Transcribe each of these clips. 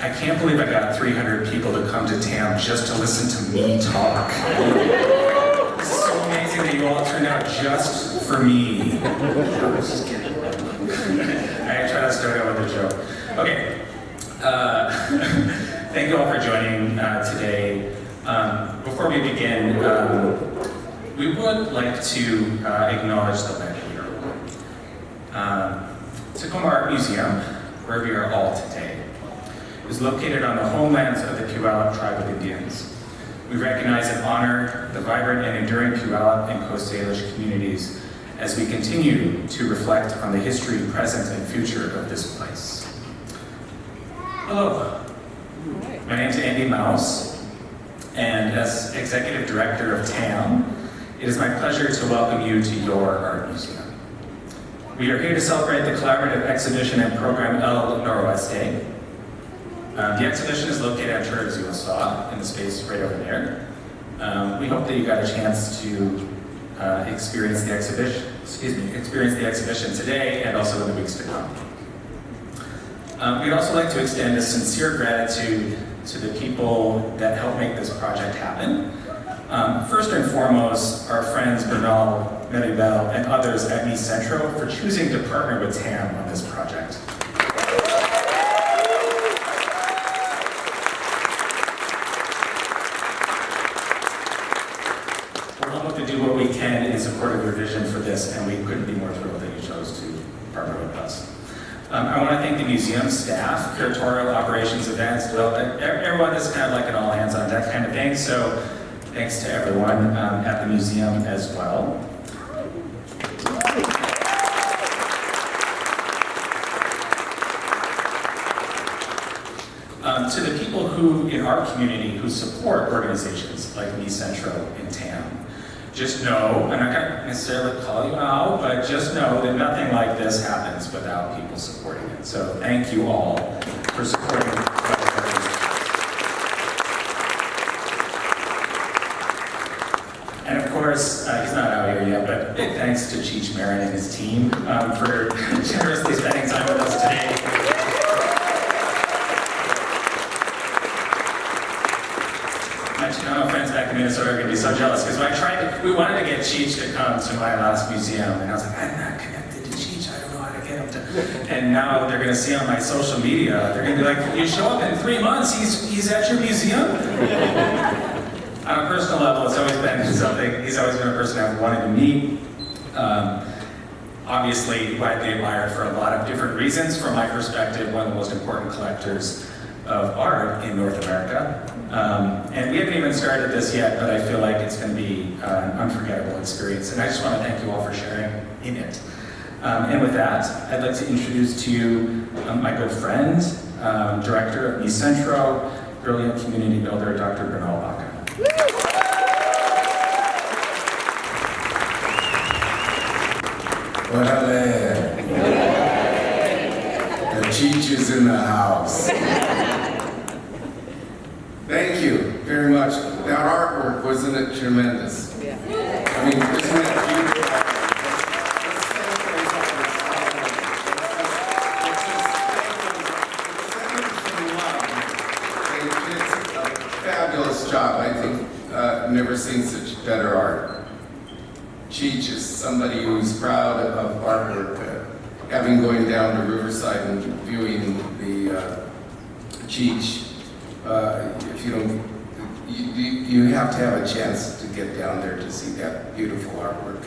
I can't believe I got 300 people to come to TAM just to listen to me talk. It's so amazing that you all turned out just for me. I was just kidding. I try to start out with a joke. Okay. Thank you all for joining today. Before we begin, we would like to acknowledge the land here. Tacoma Art Museum, where we are all today, is located on the homelands of the Puyallup tribe of Indians. We recognize and honor the vibrant and enduring Puyallup and Coast Salish communities as we continue to reflect on the history, present, and future of this place. Hello, my name is Andy Mouse, and as Executive Director of TAM, it is my pleasure to welcome you to your art museum. We are here to celebrate the collaborative exhibition and program El Noroeste. The exhibition is located at Verge, as you saw, in the space right over there. We hope that you got a chance to experience the exhibition today and also in the weeks to come. We'd also like to extend a sincere gratitude to the people that helped make this project happen. First and foremost, our friends Bernal, Maribel, and others at Centro for choosing to partner with TAM on this project. We're humbled to do what we can in support of your vision for this, and we couldn't be more thrilled that you chose to partner with us. I want to thank the museum staff, curatorial operations, events, development. Everyone is kind of like an all hands on deck kind of thing, so thanks to everyone at the museum as well. To the people who, in our community, who support organizations like Centro and TAM, just know, I'm not going to necessarily call you out, but just know that nothing like this happens without people supporting it. So thank you all for supporting it. And of course, he's not out here yet, but big thanks to Cheech Marin and his team for generously spending time with us today. My Chicano friends back in Minnesota are going to be so jealous because we wanted to get Cheech to come to my last museum, and I was like, I'm not connected to Cheech, I don't know how to get him to. And now they're going to see on my social media, they're going to be like, you show up in 3 months, he's at your museum? On a personal level, it's always been something, he's always been a person I've wanted to meet. Obviously, widely admired for a lot of different reasons. From my perspective, one of the most important collectors of art in North America. And we haven't even started this yet, but I feel like it's going to be an unforgettable experience. And I just want to thank you all for sharing in it. And with that, I'd like to introduce to you my good friend, Director of Centro, brilliant community builder, Dr. Bernal Baca. Orale. The Cheech is in the house. Thank you very much. That artwork, wasn't it tremendous? Yeah. I mean, isn't it beautiful? It's a fabulous job. I think I've never seen such better art. Cheech is somebody who's proud of artwork. Having going down to Riverside and viewing the Cheech, if you don't, you have to have a chance to get down there to see that beautiful artwork.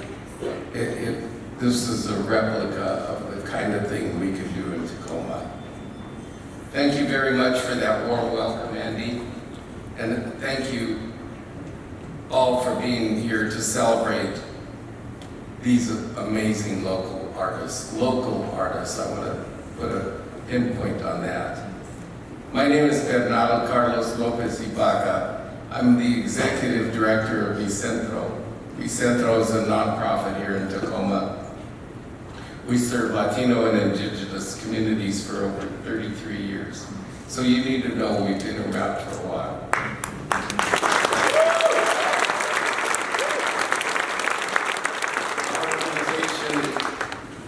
This is a replica of the kind of thing we can do in Tacoma. Thank you very much for that warm welcome, Andy. And thank you all for being here to celebrate these amazing local artists. Local artists, I want to put a pinpoint on that. My name is Bernardo Carlos Lopez Ibaca. I'm the Executive Director of Centro. Centro is a nonprofit here in Tacoma. We serve Latino and Indigenous communities for over 33 years. So you need to know we've been around for a while. Our organization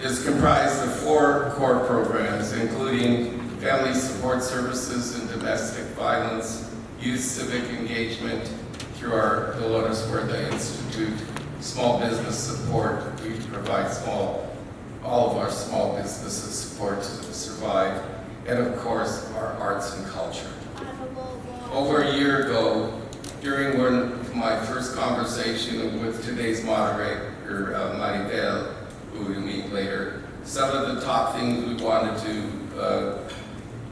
is comprised of 4 core programs, including family family support services and domestic violence, youth civic engagement through our Dolores Huerta Institute, small business support. We provide all of our small businesses support to survive, and of course, our arts and culture. Over a year ago, during one of my first conversation with today's moderator, Maribel, who we'll meet later, some of the top things we wanted to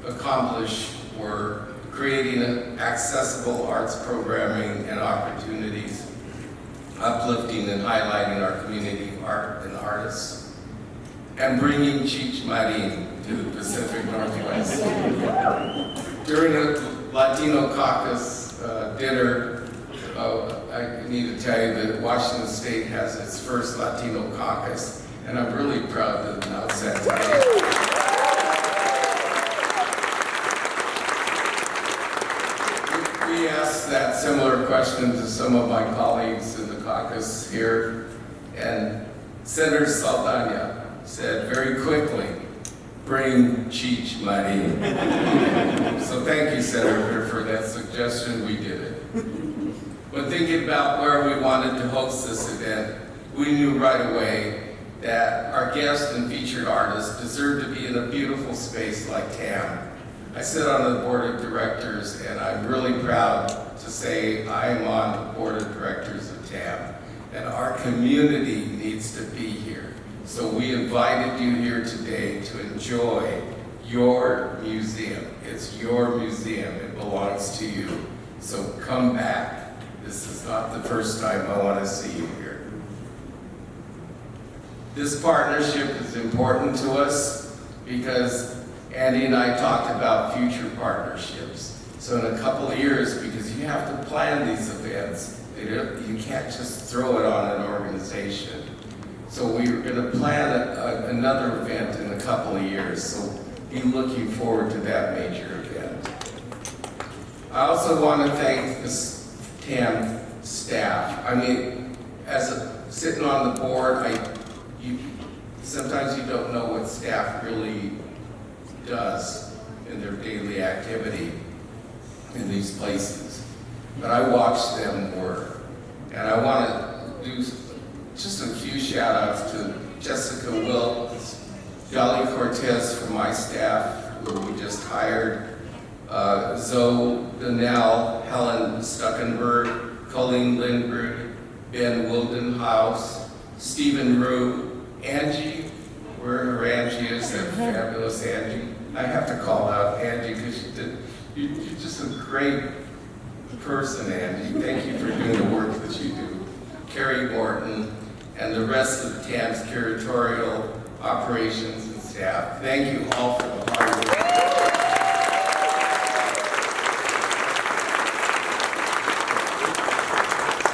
accomplish were creating accessible arts programming and opportunities, uplifting and highlighting our community art and artists, and bringing Cheech Marin to the Pacific Northwest. During a Latino caucus dinner, I need to tell you that Washington State has its first Latino caucus, and I'm really proud to announce that today. We asked that similar question to some of my colleagues in the caucus here, and Senator Saldana said very quickly, bring Cheech Marin. So thank you, Senator, for that suggestion. We did it. When thinking about where we wanted to host this event, we knew right away that our guest and featured artists deserved to be in a beautiful space like TAM. I sit on the board of directors, and I'm really proud to say I am on the board of directors of TAM, and our community needs to be here. So we invited you here today to enjoy your museum. It's your museum. It belongs to you. So come back. This is not the first time I want to see you here. This partnership is important to us because Andy and I talked about future partnerships. So in a couple of years, because you have to plan these events, you can't just throw it on an organization. So we're going to plan another event in a couple of years, so be looking forward to that major event. I also want to thank the TAM staff. I mean, sitting on the board, sometimes you don't know what staff really does in their daily activity in these places. But I watch them work. And I want to do just a few shout outs to Jessica Wilkes, Jolly Cortez from my staff, who we just hired, Zoe Donnell, Helen Stuckenberg, Colleen Lindbergh, Ben Wildenhouse, Stephen Rue, Angie, where her Angie is, that fabulous Angie. I have to call out Angie because you're just a great person, Angie. Thank you for doing the work that you do. Carrie Morton, and the rest of TAM's curatorial operations and staff. Thank you all for the hard work.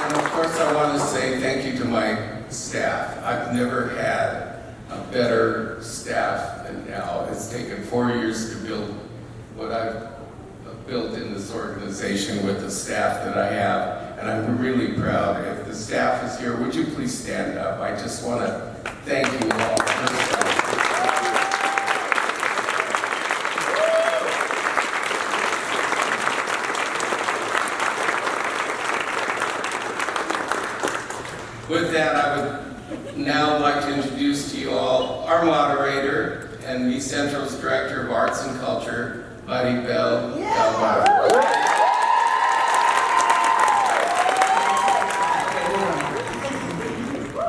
And of course, I want to say thank you to my staff. I've never had a better staff than now. It's taken 4 years to build what I've built in this organization with the staff that I have, and I'm really proud. If the staff is here, would you please stand up? I just want to thank you all. With that, I would now like to introduce to you all our moderator and Centro's Director of Arts and Culture, Maribel.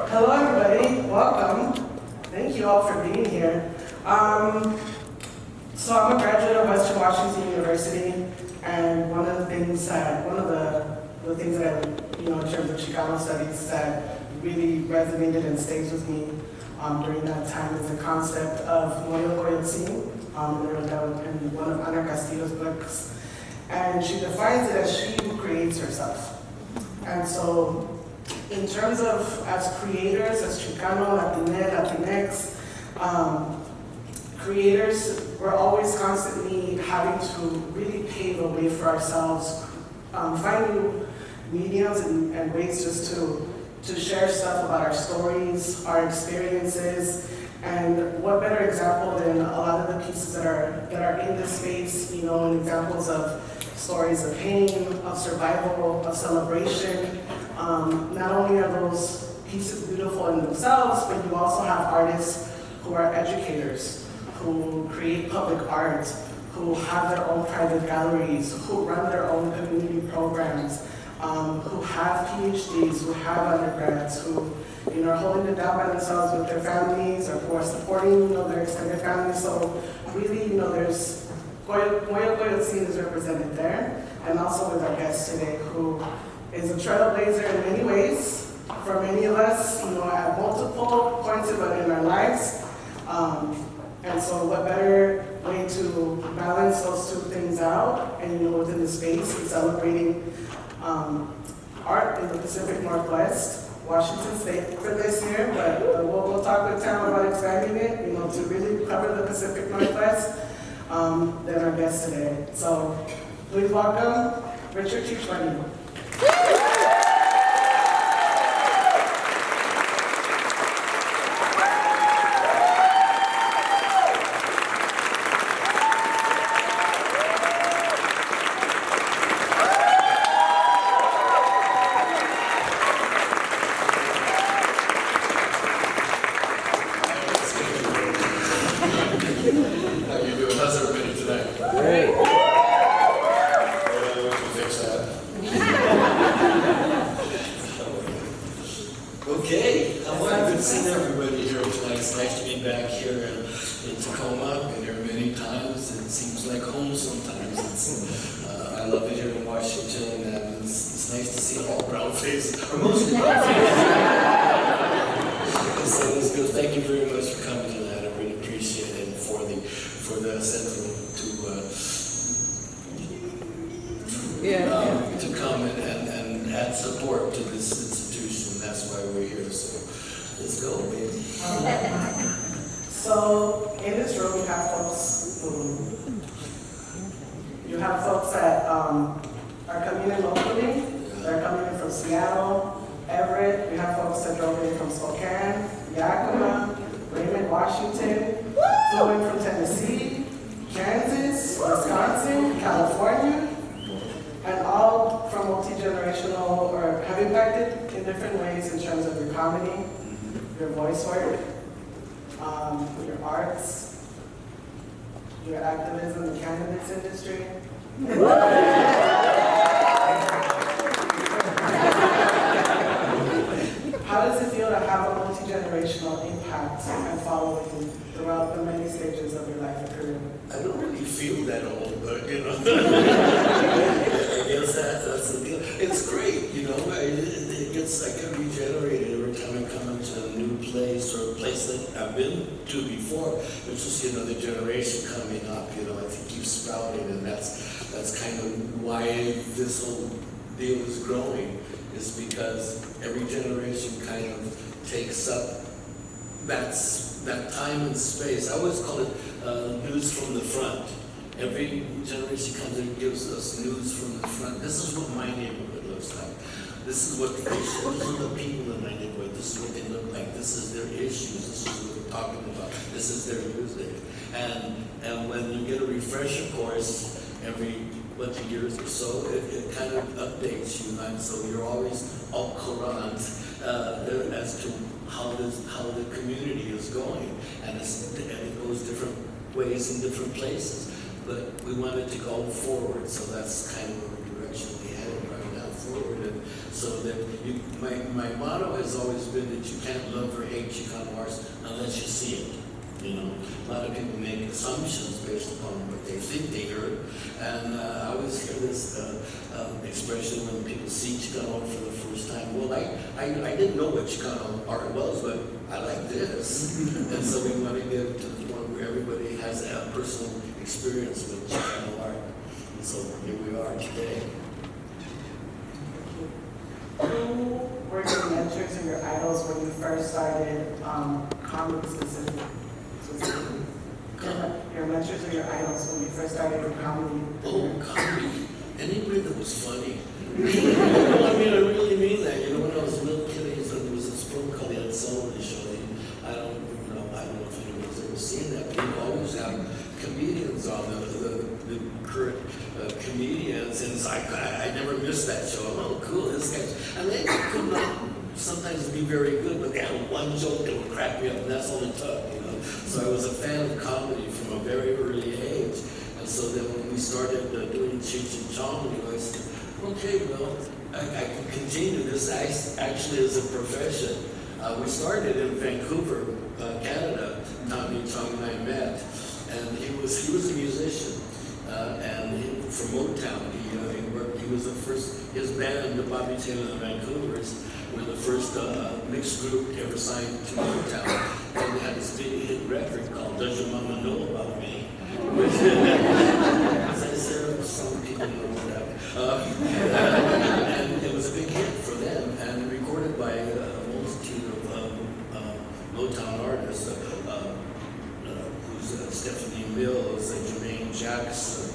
Hello everybody, welcome. Thank you all for being here. So I'm a graduate of Western Washington University, and one of the things that I, in terms of Chicano studies that really resonated and stays with me during that time is the concept of in one of Ana Castillo's books. And she defines it as she who creates herself. And so in terms of as creators, as Chicano, Latinx, creators, we're always constantly having to really pave a way for ourselves, find new mediums and ways just to share stuff about our stories, our experiences, And what better example than a lot of the pieces that are in this space, you know, and examples of stories of pain, of survival, of celebration. Not only are those pieces beautiful in themselves, but you also have artists who are educators, who create public art, who have their own private galleries, who run their own community programs, who have PhDs, who have undergrads, who are holding it down by themselves with their families, or who are supporting their extended families. So really, there's Moyo scene is represented there, and also with our guest today, who is a trailblazer in many ways for many of us, at multiple points in our lives. And so what better way to balance those two things out, and within the space, and celebrating art in the Pacific Northwest, Washington State for this year, but we'll talk with TAM about expanding it, to really cover the Pacific Northwest, than our guest today. So please welcome Cheech Marin. In Tacoma. Been here many times. It seems like home sometimes. I love it here in Washington, and it's nice to see all brown faces, or mostly brown faces. So it's good. Thank you very much for coming tonight. I really appreciate it for the Centro to come and add support to this institution. That's why we're here. So let's go, baby. So in this room, you have folks that are coming in locally. They're coming in from Seattle, Everett. We have folks that drove in from Spokane, Yakima, Raymond, Washington, flew in from Tennessee, Kansas, Wisconsin, California, and all from multi-generational, or have impacted in different ways in terms of your comedy, your voice work, your arts, your activism in the cannabis industry. How does it feel to have a multi-generational impact and following throughout the many stages of your life and career? I don't really feel that old, but I guess that's the deal. It's great, it gets, I get regenerated every time I come into a new place or a place that I've been to before. It's just, the generation coming up, I think keeps sprouting, and that's kind of why this whole deal is growing, is because every generation kind of takes up that time and space. I always call it news from the front. Every generation comes and gives us news from the front. This is what my neighborhood looks like. This is what the people in my neighborhood, this is what they look like. This is their issues. This is what we're talking about. This is their music. And when you get a refresher course every bunch of years or so, it kind of updates you, and so you're always au courant as to how the community is going, and it goes different ways in different places. But we wanted to go forward, so that's kind of the direction we headed right now, forward. And so that my motto has always been that you can't love or hate Chicano arts unless you see it. A lot of people make assumptions based upon what they think they heard, and I always hear this expression when people see Chicano art for the first time. Well, I didn't know what Chicano art was, but I like this, and so we want to get to the point where everybody has a personal experience with Chicano art, and so here we are today. Who were your mentors and your idols when you first started comedy specifically? Your mentors or your idols when you first started your comedy? Oh, comedy. Anybody that was funny. I really mean that. When I was a little kid, there was this program called the Show. I don't know if comedians, and so I never missed that show. Oh, cool, this guy. And they could not sometimes be very good, but they had one joke that would crack me up, and that's all it took, you know. So I was a fan of comedy from a very early age. And so then when we started doing Cheech and Chong, you know, I said, okay, well, I can continue this actually as a profession. We started in Vancouver, Canada. Tommy Chong and I met, and he was a musician, and from Motown. He was the first. His band, the Bobby Taylor and the Vancouvers, were the first mixed group to ever sign to Motown, and they had this big hit record called "Does Your Mama Know About Me?" Which, as I said, some people know that. And it was a big hit for them, and recorded by a multitude of Motown artists, who's Stephanie Mills, Jermaine Jackson,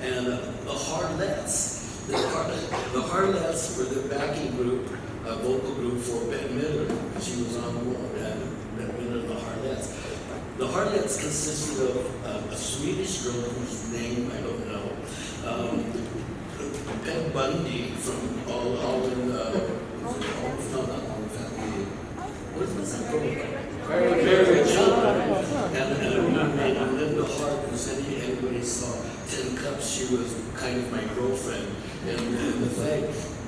and the Harlettes. The Harlettes were the backing group, vocal group for Bette Midler. She was on board, and Bette Midler and the Harlettes. The Harlettes consisted of a Swedish girl whose name I don't know, Peg Bundy from All in not All in Family. What is that program? Very Children. And a woman named Linda Hart, who said anybody saw 10 Cups, she was kind of my girlfriend in the thing.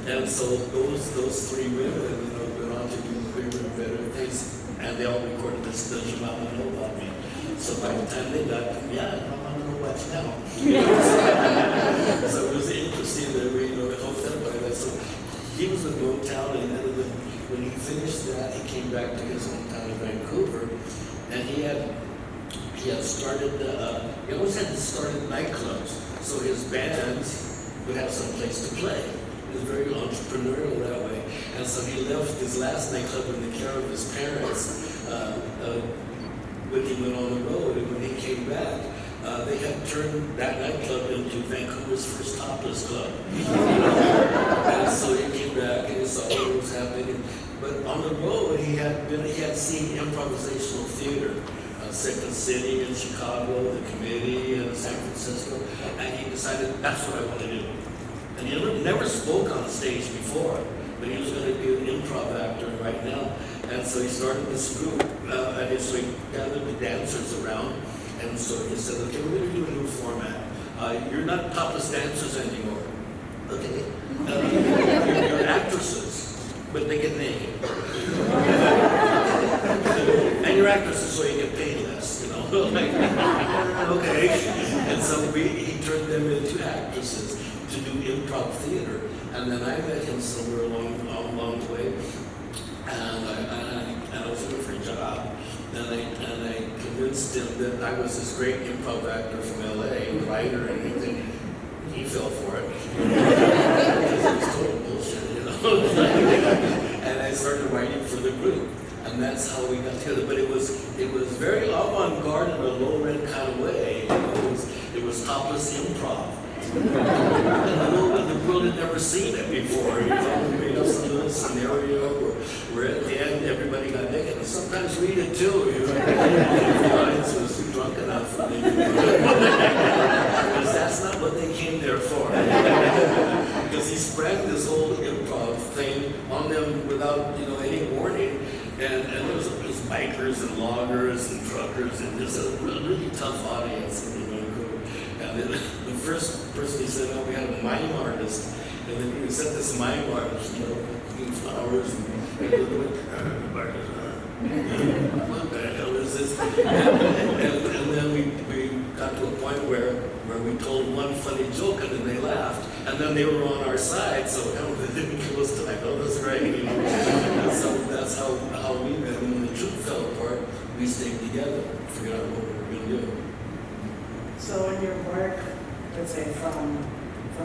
And so those three women, you know, went on to do bigger and better things, and they all recorded this "Does Your Mama Know About Me?" So by the time they got, yeah, Mama know what's now. So it was interesting that we, you know, hooked up by that. So he was in Motown, and then when he finished that, he came back to his hometown in Vancouver, and he had started. He always had started nightclubs, so his bands would have some place to play. He was very entrepreneurial that way, and so he left his last nightclub in the care of his parents when he went on the road. And when he came back, they had turned that nightclub into Vancouver's first topless club. And so he came back and he saw what was happening. But on the road, he had seen improvisational theater. Second City in Chicago, the Committee in San Francisco, and he decided that's what I want to do. And he never spoke on stage before, but he was going to be an improv actor right now. And so he started this group, and so he gathered the dancers around, and so he said, okay, we're going to do a new format. You're not topless dancers anymore. Okay. You're actresses, but they get naked. And you're actresses, so you get paid less, you know. Okay. And so he turned them into actresses to do improv theater. And then I met him somewhere along the way, and I was looking for a job. And I convinced him that I was this great improv actor from LA, writer and everything. He fell for it. Because it was total bullshit, you know. And I started writing for the group. And that's how we got together. But it was very avant-garde in a low-rent kind of way. You know, it was topless improv. And the world had never seen it before. You know, we made up some little scenario where at the end everybody got naked. And sometimes we did too. You know, if the audience was drunk enough. Because that's not what they came there for. Because he sprang this whole improv thing on them without, you know, any warning. And there was bikers and loggers and truckers, and just a really tough audience in Vancouver. And then the first person he said, oh, we had a mime artist. And then he sent this mime artist, you know, eating flowers and what the hell is this? And then we got to a point where we told one funny joke and then they laughed. And then they were on our side, so they didn't kill us tonight. Oh, that's right. You know? And so that's how we met. And when the troop fell apart, we stayed together, figured out what we were going to do. So in your work, let's say from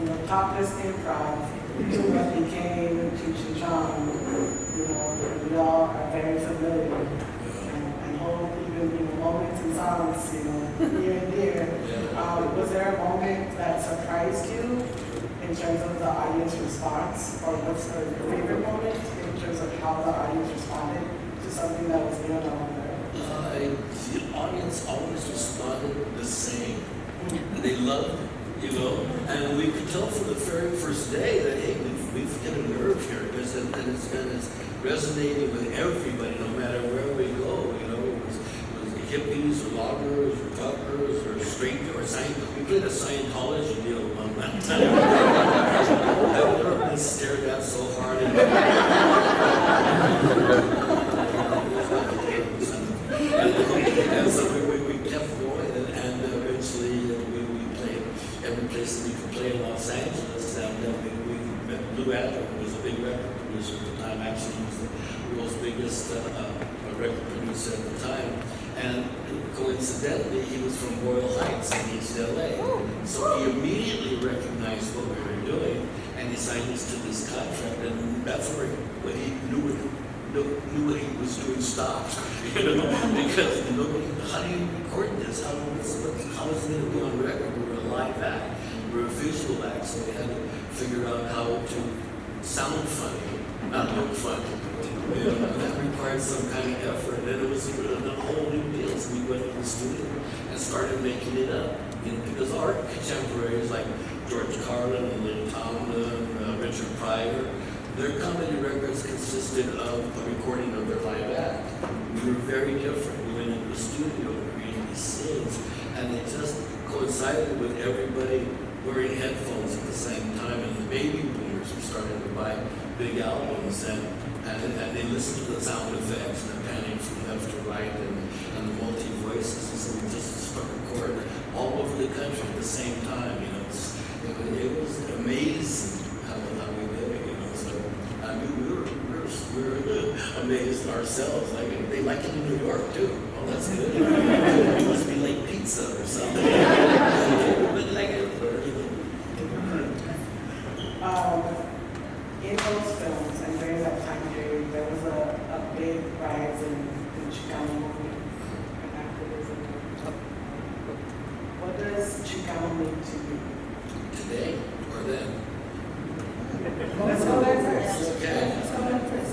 the topless improv to what became Cheech and Chong, you know, we all are very familiar and hold even moments and songs, you know, near and dear. Was there a moment that surprised you in terms of the audience response, or what's your favorite moment in terms of how the audience responded to something that was new and all that? The audience always responded the same. they loved it, you know. And we could tell from the very first day that, hey, we've hit a nerve here, because and it's resonating with everybody, no matter where we go, you know. It was hippies or loggers or truckers or straight or we played a Scientology deal one time. I've never been stared at so hard. And so we kept going, and eventually we played every place that we could play in Los Angeles, and we met Blue Adler, who was a big record producer at the time. Actually, he was the world's biggest record producer at the time. And coincidentally, he was from Boyle Heights in East LA. So he immediately recognized what we were doing, and he signed us to this contract, and that's where when he knew what he was doing stopped. You know, because nobody, how do you record this? How is it going to be on record? We were a live act, we were a visual act, so we had to figure out how to sound funny, not look funny. You know, that required some kind of effort, and it was a whole new deal. So we went to the studio and started making it up. You know, because our contemporaries like George Carlin and Latine and Richard Pryor, their comedy records consisted of a recording of their live act. We were very different. We went into the studio and created these scenes, and it just coincided with everybody wearing headphones at the same time, and the baby boomers were starting to buy big albums, and they listened to the sound effects and the panning from left to right and the multi-voices, and so we just struck a chord all over the country at the same time, you know. It was amazing how we did it, you know. So I mean, we were amazed ourselves. Like they like it in New York too. Oh, that's good. It must be like pizza or something. But like it, you know. In those films and during that time period, there was a big rise in Chicano movement and activism. What does Chicano mean to you? Today or then? Let's go there first. Okay. Let's go there first.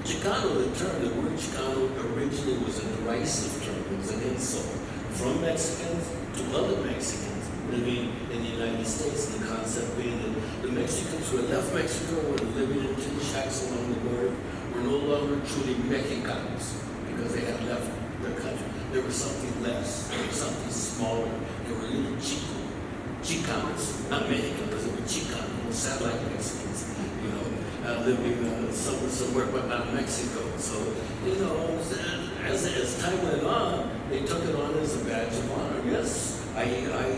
Chicano, the word Chicano originally was a derisive term. It was an insult from Mexicans to other Mexicans living in the United States. And the concept being that the Mexicans who had left Mexico and were living in tin shacks along the border were no longer truly Mexicanos because they had left their country. There was something less. There was something smaller. They were little Chicanos, not Mexicans, they were Chicanos, satellite Mexicans, you know, living somewhere but not Mexico. So, you know, as time went on, they took it on as a badge of honor. Yes, I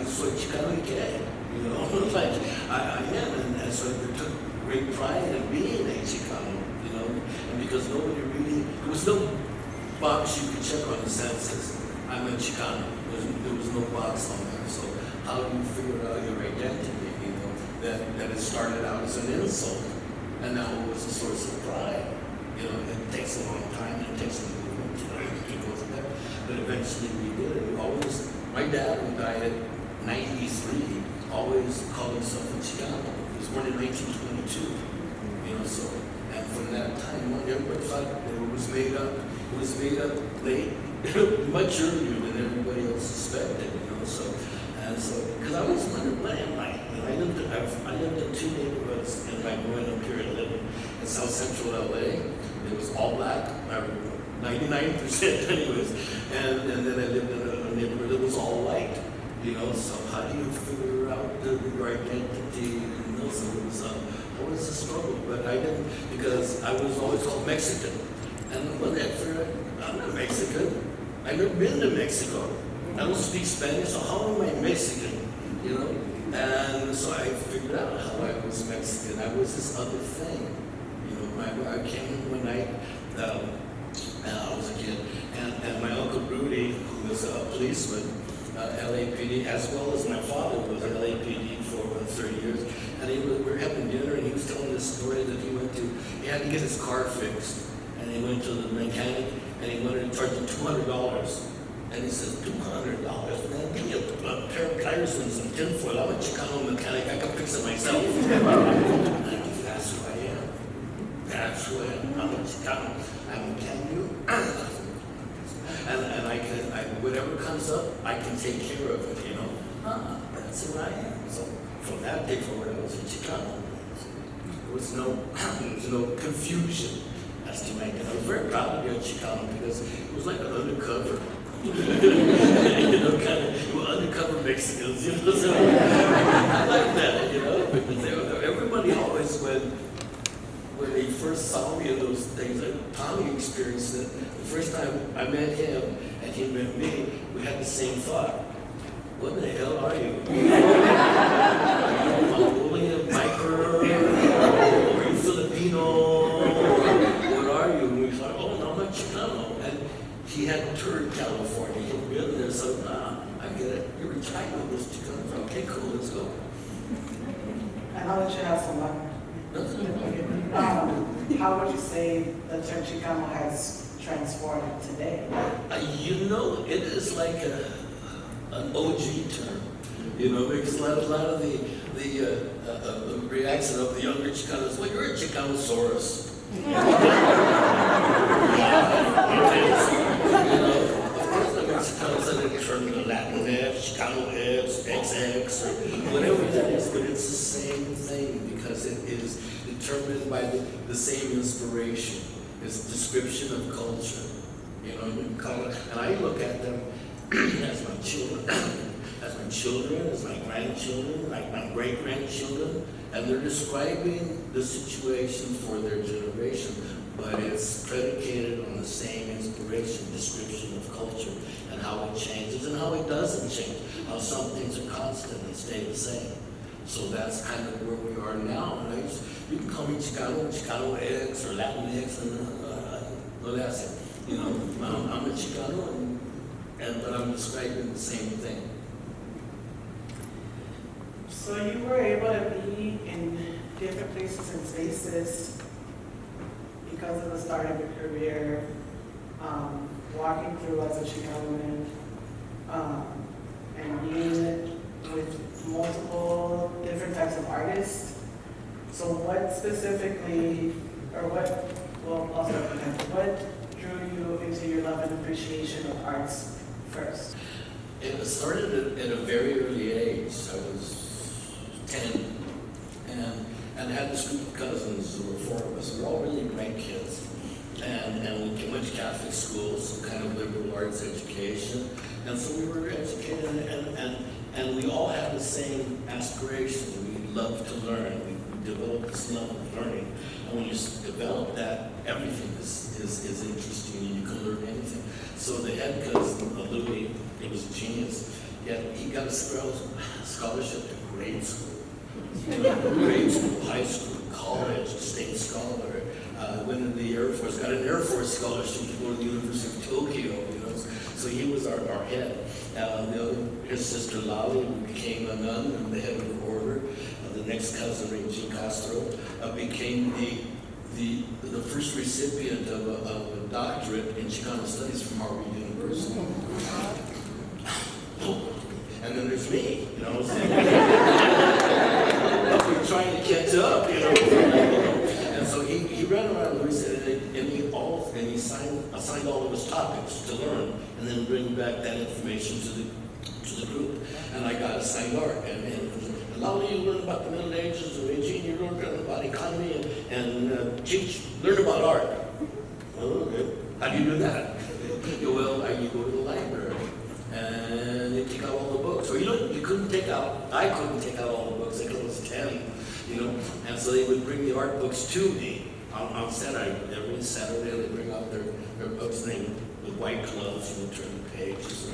soy Chicano y qué, you know, like I am, and so they took great pride in being a Chicano, you know, and because nobody really, there was no box you could check on the census. I'm a Chicano. There was no box on there. So how do you figure out your identity? You know, that it started out as an insult, and now it was a source of pride. You know, it takes a long time, and it takes a movement to go through that. But eventually we did it. We always, my dad, who died at 93, always called himself a Chicano. He was born in 1922. You know, so, and from that time on, everybody thought it was made up. It was made up late, much earlier than everybody else suspected. You know, so. And so, because I always wondered, what am I? You know, I lived in two neighborhoods, and by growing up here, I lived in South Central LA. It was all black, 99% anyways. And then I lived in a neighborhood that was all white. You know, so how do you figure out your identity? You know, so it was always a struggle, but I didn't, because I was always called Mexican. And one day I figured out, I'm not Mexican. I've never been to Mexico. I don't speak Spanish, so how am I Mexican? You know? And so I figured out how I was Mexican. I was this other thing. You know, I came in one night, I was a kid, and my Uncle Rudy, who was a policeman, LAPD, as well as my father was at LAPD for 30 years. And we were having dinner, and he was telling this story that he had to get his car fixed. And he went to the mechanic, and he wanted to charge him $200. And he says, $200, man, give me a pair of pliers and some tinfoil. I'm a Chicano mechanic, I can fix it myself. That's who I am. That's who I am. I'm a Chicano. Can you? And whatever comes up, I can take care of it, you know. That's who I am. So from that day forward, I was in Chicano. There was no confusion as to my identity. I was very proud to be a Chicano because it was like an undercover. You know, kind of undercover Mexicans, you know. So I like that, you know, because everybody always when they first saw me in those things, like Tommy experienced it. The first time I met him and he met me, we had the same thought. What the hell are you? Are you Mongolian, Viper? Are you Filipino? What are you? And we thought, oh, no, I'm a Chicano. And he had toured California. He'd been there, so I get it. You're a Chicano, this Chicano. Okay, cool, let's go. And I'll let you have some luck. How would you say the term Chicano has transformed today? You know, it is like an OG term, you know, because a lot of the reaction of the younger Chicanos, well, you're a Chicanosaurus. You know, of course, the Mexicanos are the term the Latin X, Chicano X, XX, or whatever that is, but it's the same thing because it is determined by the same inspiration. It's description of culture. You know, you can call it, and I look at them as my children, as my grandchildren, like my great-grandchildren, and they're describing the situation for their generation, but it's predicated on the same inspiration, description of culture, and how it changes and how it doesn't change, how some things are constant and stay the same. So that's kind of where we are now. Right? You can call me Chicano, Chicano X, or Latin X, and no, that's it. You know, I'm a Chicano, but I'm describing the same thing. So you were able to be in different places and spaces because of the start of your career, walking through as a Chicano, and being with multiple different types of artists. So what specifically, or what drew you into your love and appreciation of arts first? It started at a very early age. I was 10, and had this group of cousins. There were 4 of us. We were all really bright kids, and we went to Catholic schools, some kind of liberal arts education, and so we were educated, and we all had the same aspirations. We loved to learn. We developed this love of learning, and when you develop that, everything is interesting, and you can learn anything. So the head cousin, Louis, he was a genius. He got a scholarship to grade school. Grade school, high school, college, state scholar. Went into the Air Force, got an Air Force scholarship to go to the University of Tokyo, you know. So he was our head. His sister Lali became a nun and the head of the order. The next cousin, Reggie Castro, became the first recipient of a doctorate in Chicano Studies from Harvard University. And then there's me, you know. We're trying to catch up, you know. And so he ran around and he assigned all of his topics to learn, and then bring back that information to the group. And I got assigned art, and Lali, you learn about the Middle Ages, and Regine, you learn about economy, and Cheech, learn about art. Oh, okay. How do you do that? Well, you go to the library, and they take out all the books. Or I couldn't take out all the books until I was 10, you know. And so they would bring the art books to me on Saturday. Every Saturday they bring out their books named with white gloves, you know, turn the pages.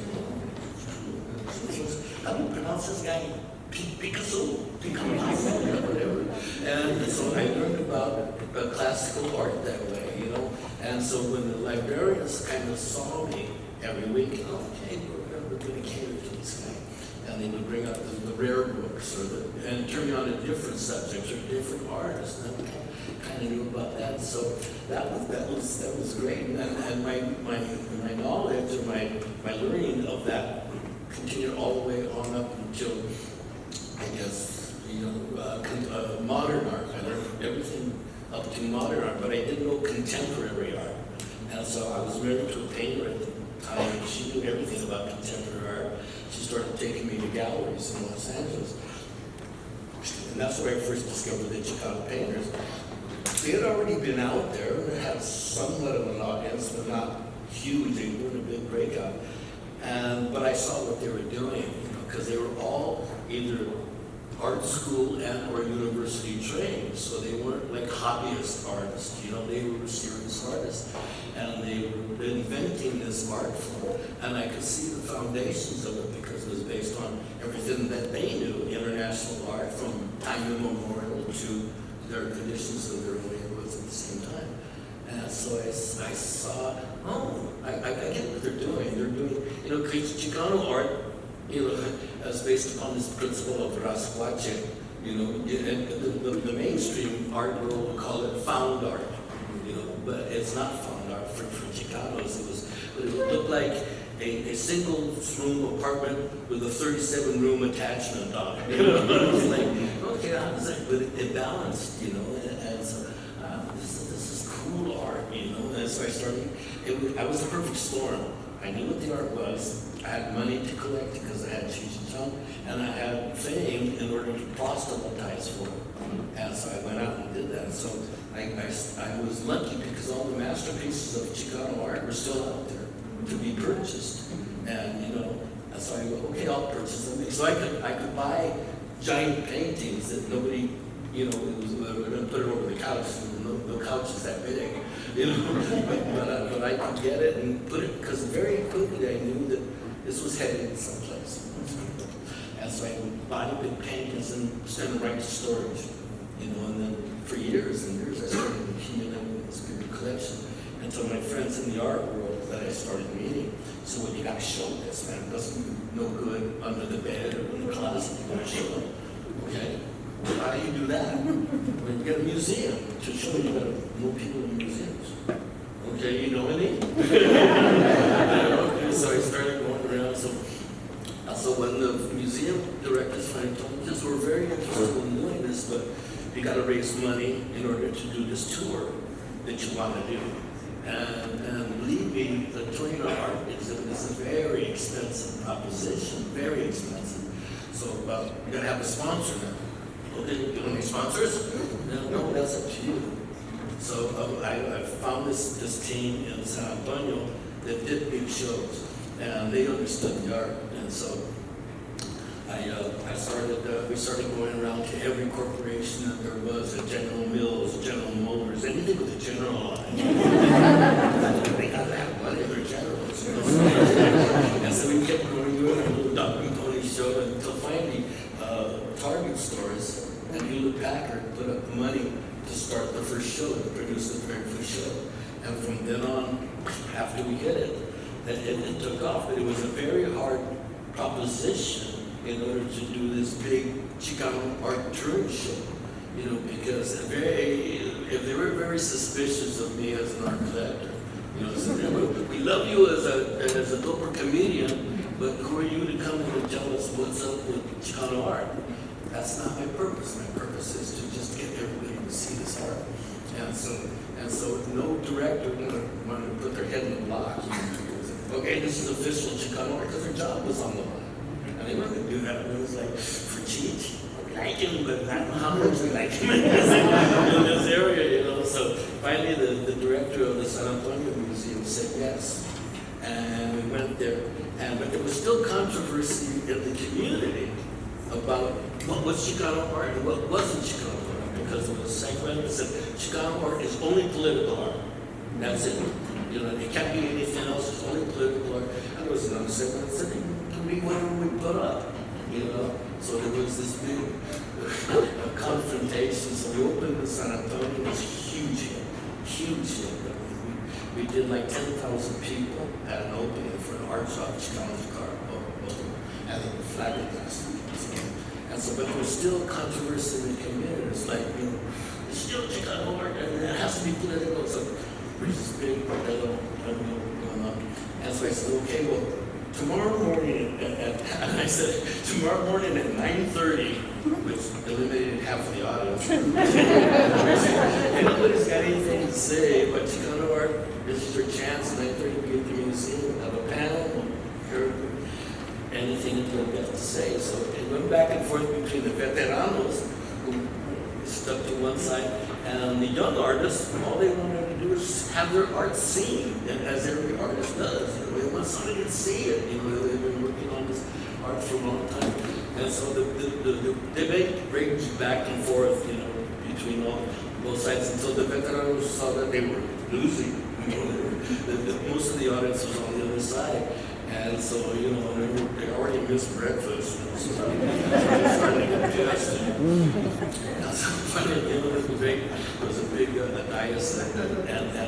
How do you pronounce this guy? Picasso, whatever. And so I learned about classical art that way, you know. And so when the librarians kind of saw me every week, you know, okay, we're going to cater to this guy. And they would bring up the rare books, and turn me on to different subjects or different artists. And I kind of knew about that. So that was great. And my knowledge or my learning of that continued all the way on up until, I guess, you know, modern art. I learned everything up to modern art, but I didn't know contemporary art. And so I was married to a painter at the time, she knew everything about contemporary art. She started taking me to galleries in Los Angeles. And that's where I first discovered the Chicano painters. They had already been out there, and they had somewhat of an audience, but not huge. They weren't a big breakout. But I saw what they were doing, because they were all either art school and or university trained, so they weren't like hobbyist artists, they were serious artists. And they were inventing this art form, and I could see the foundations of it because it was based on everything that they knew, international art from time immemorial to their conditions of their neighborhoods at the same time. And so I saw, I get what they're doing. They're doing, Chicano art, as based upon this principle of rascuache, and the mainstream art world will call it found art, but it's not found art for Chicanos. It would look like a single room apartment with a 37-room attachment on it. It was like, okay, how does that, but it balanced, and so this is cool art, and so I started, I was a perfect storm. I knew what the art was. I had money to collect because I had Cheech Marin, and I had fame in order to proselytize for it. And so I went out and did that. So I was lucky because all the masterpieces of Chicano art were still out there to be purchased. And and so I go, okay, I'll purchase them. So I could buy giant paintings that nobody, we're going to put it over the couch. No couch is that big, but I could get it and put it, because very quickly I knew that this was heading someplace. And so I would buy big paintings and send them right to storage, and then for years and years I started accumulating this big collection until my friends in the art world that I started meeting. So you got to show this, man. It doesn't do no good under the bed or in the closet. You got to show it. Okay? How do you do that? Well, you got a museum to show you got more people in museums. Okay, you know any? So I started going around. So when the museum directors finally told me, because we're very interested in doing this, but you got to raise money in order to do this tour that you want to do. And believe me, the touring art exhibit is a very expensive proposition, very expensive. So you got to have a sponsor now. Okay, you want any sponsors? No, that's up to you. So I found this team in San Antonio that did big shows, and they understood the art. And so we started going around to every corporation that there was, at General Mills, General Motors, anything with a general on it. They got to have money, they're generals. And so we kept going, doing our little Dog and Pony show until finally Target stores and Hewlett-Packard put up money to start the first show, to produce the very first show. And from then on, after we hit it, it took off. But it was a very hard proposition in order to do this big Chicano art touring show, because if they were very suspicious of me as an art collector, so we love you as a doper comedian, but who are you to come and tell us what's up with Chicano art? That's not my purpose. My purpose is to just get everybody to see this art. And so no director wanted to put their head in the block. Okay, this is official Chicano art, because their job was on the line. And they weren't going to do that. It was like, for Cheech, we like him, but I don't know how much we like him in this area, So finally, the director of the San Antonio Museum said yes. And we went there. But there was still controversy in the community about what was Chicano art and what wasn't Chicano art, because it was segmented that said Chicano art is only political art. That's it. It can't be anything else, it's only political art. And there was another segment that said it can be whatever we put up, So there was this big confrontation. So we opened in San Antonio, it was a huge hit. We did like 10,000 people at an opening for an art shop, Chicano Visions, and the flabbergasted. And so, but there was still controversy in the community. It's like, it's still Chicano art, and it has to be political. So there's this big going on. And so I said, okay, well, tomorrow morning I said, tomorrow morning at 9:30, which eliminated half of the audience. Nobody's got anything to say about Chicano art. This is your chance, 9:30 to be at the museum, have a panel, hear anything that they've got to say. So it went back and forth between the veteranos, who stuck to one side, and the young artists. All they wanted to do is have their art seen, and as every artist does. You know, they want somebody to see it. You know, they've been working on this art for a long time. And so the debate raged back and forth, you know, between both sides, until the veteranos saw that they were losing. You know, most of the audience was on the other side. And so, you know, they already missed breakfast. You know, so they started to get pissed. And so finally, you know, the debate was a big dais, and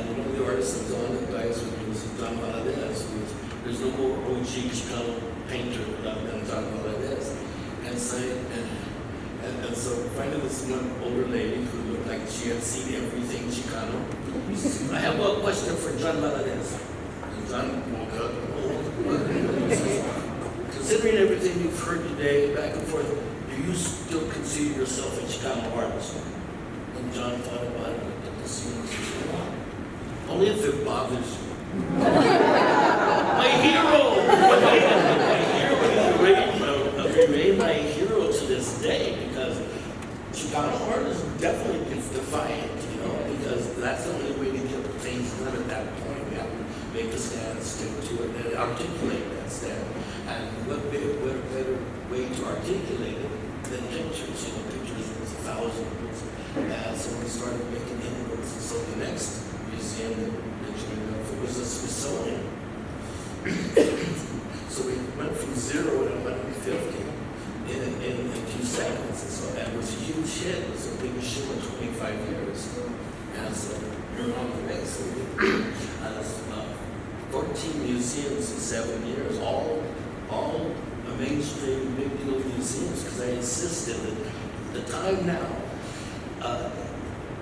one of the artists that was on the dais was John Valadez. There's no more OG Chicano painter than John Valadez. And so finally this one older lady who looked like she had seen everything Chicano. I have a question for John Valadez. And John woke up. Considering everything you've heard today, back and forth, do you still consider yourself a Chicano artist? And John thought about it, looked at the scene and said, only if it bothers you. My hero! Remain my hero to this day, because Chicano art is definitely defiant, you know, because that's the only way to get things done at that point. We have to make a stand, stick to it, and articulate that stand. And what better way to articulate it than pictures? You know, pictures worth 1,000 words. And so we started making inroads. And so the next museum that we up for was the Smithsonian. So we went from 0 to 150 in 2 seconds. And so that was a huge hit. It was the biggest show in 25 years. And so we're on the way. So we 14 museums in 7 years, all mainstream big deal museums, because I insisted that the time now,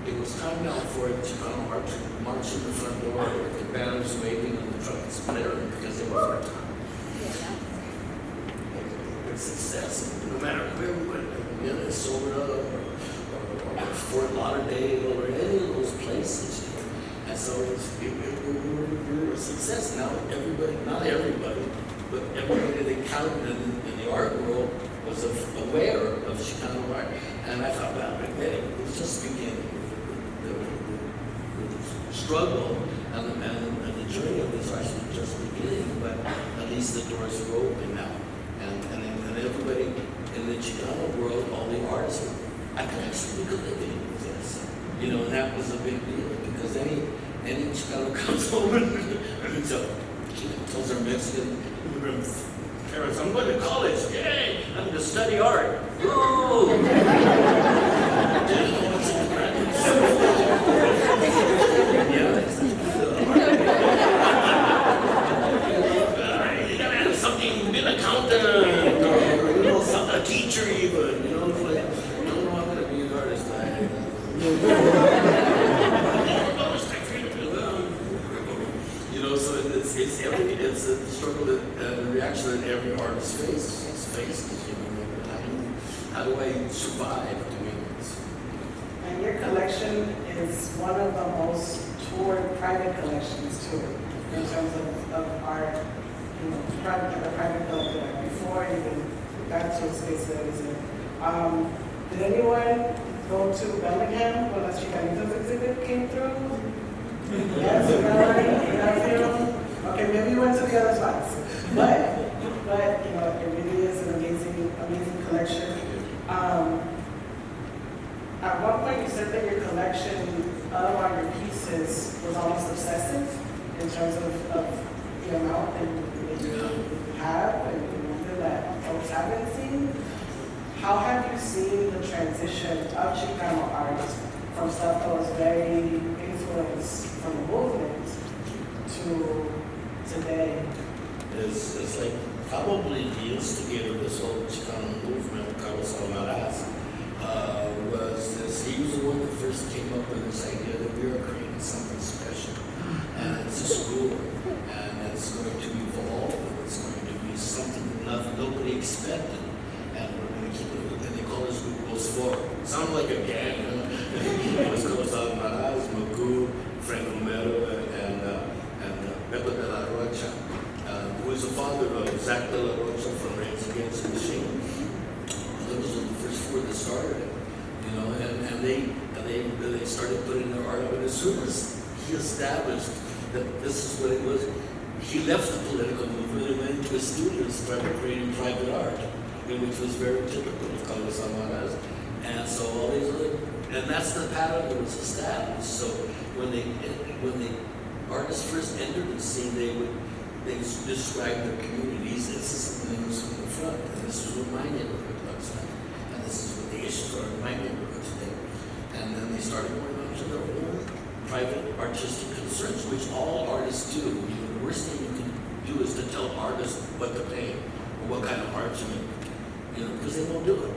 it was time now for Chicano art to march in the front door with the banners waving and the trumpets blaring, because it was our time. Good success, no matter where we went, Minnesota or Fort Lauderdale or any of those places. And so we were a success. Now everybody, not everybody, but everybody that counted in the art world was aware of Chicano art. And I thought, well, it was just beginning. The struggle and the journey of this art was just beginning, but at least the doors are open now. And everybody in the Chicano world, all the artists, I can actually make a living with this. You know, and that was a big deal, because any Chicano comes home and tells her Mexican parents, I'm going to college. Yay! I'm going to study art. Ooh! You gotta have something, be an accountant, or you know, a teacher even. You know, like, no, I'm going to be an artist. So it's a struggle and a reaction that every artist faces. You know, how do I survive doing this? And your collection is one of the most toured private collections too, in terms of art. You know, private collector, like before it even got to a space that it was in. Did anyone go to Bellingham when the Chicanitos exhibit came through? Yes, okay, maybe you went to the other spots, but you know, it really is an amazing collection. At one point, you said that your collection, of your pieces, was almost obsessive in terms of the amount that you have and that folks haven't seen. How have you seen the transition of Chicano art from stuff that was very influenced from the movement to today? It's like probably the instigator of this whole Chicano movement, Carlos Almaraz, was this. He was the one that first came up with this idea that we are creating something special, and it's a school, and it's going to evolve, and it's going to be something that nobody expected, and we're going to keep it. And they call us Grupos Four. Sounds like a gang. It was Carlos Almaraz, Magu, Frank Romero, and Pepe de la Rocha. was the father of Zach De La Rocha from Rage Against the Machine. Those were the first four that started it, you know, and they started putting their art up. And as soon as he established that this is what it was, he left the political movement and went into his studio and started creating private art, which was very typical of Carlos Almaraz. And so all these other, and that's the pattern that was established. So when the artists first entered the scene, they describe their communities. This is something that was from the front, and this is what my neighborhood looks like, and this is what the issues are in my neighborhood today. And then they started going on to their own private artistic concerns, which all artists do. You know, the worst thing you can do is to tell artists what to paint or what kind of art to make, you know, because they won't do it.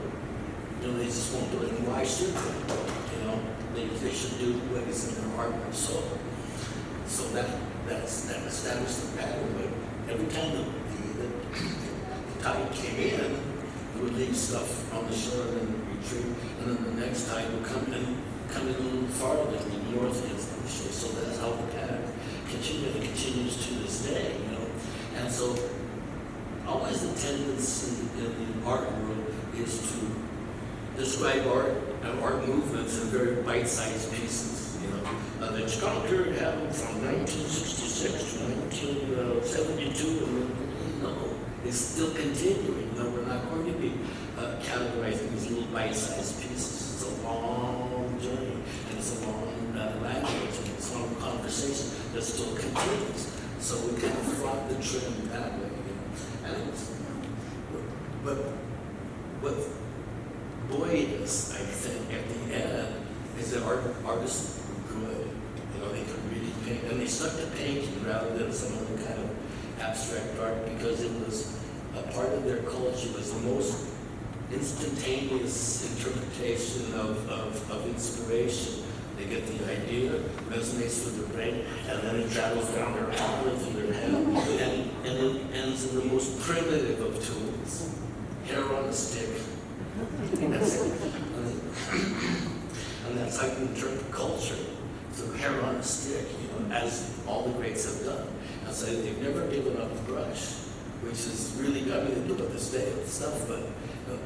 You know, they just won't do it. And why should they? You know, they should do what is in their heart and soul. So that established the pattern. But every time the tide came in, it would leave stuff on the shore and then retreat, and then the next tide would come in a little farther, the north against the shore. So that's how the pattern continues to this day, you know. And so always the tendency in the art world is to describe art and art movements in very bite-sized pieces. You know, the Chicano period happened from 1966 to 1972, and no, it's still continuing. No, we're not going to be categorizing these little bite-sized pieces. It's a long journey, and it's a long language, and it's a long conversation that still continues. So we kind of front the trend that way. You know? And but what buoyed us, I think, at the end is that artists were good. You know, they could really paint, and they stuck to painting rather than some other kind of abstract art because it was a part of their culture. It was the most instantaneous interpretation of inspiration. They get the idea, resonates with their brain, and then it travels down their arm and through their head, and it ends in the most primitive of tools, hair on a stick. And that's how you interpret culture, through hair on a stick, you know, as all the greats have done. And so they've never given up the brush, which is really, I mean, they do it this day and stuff, but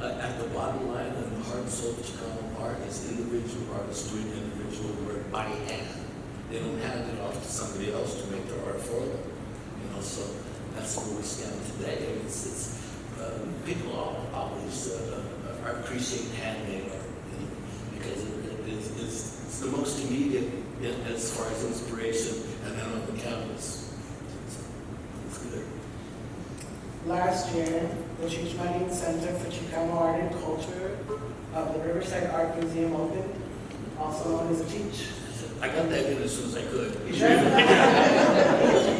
at the bottom line and the heart and soul of Chicano art is individual artists doing individual work by hand. They don't hand it off to somebody else to make their art for them. You know, so that's where we stand today. People always appreciate handmade art, you know, because it's the most immediate as far as inspiration, and then on the canvas. It's good. Last year, the Cheech Marin Center for Chicano Art and Culture of the Riverside Art Museum opened, also known as the Cheech. I got that in as soon as I could. You sure?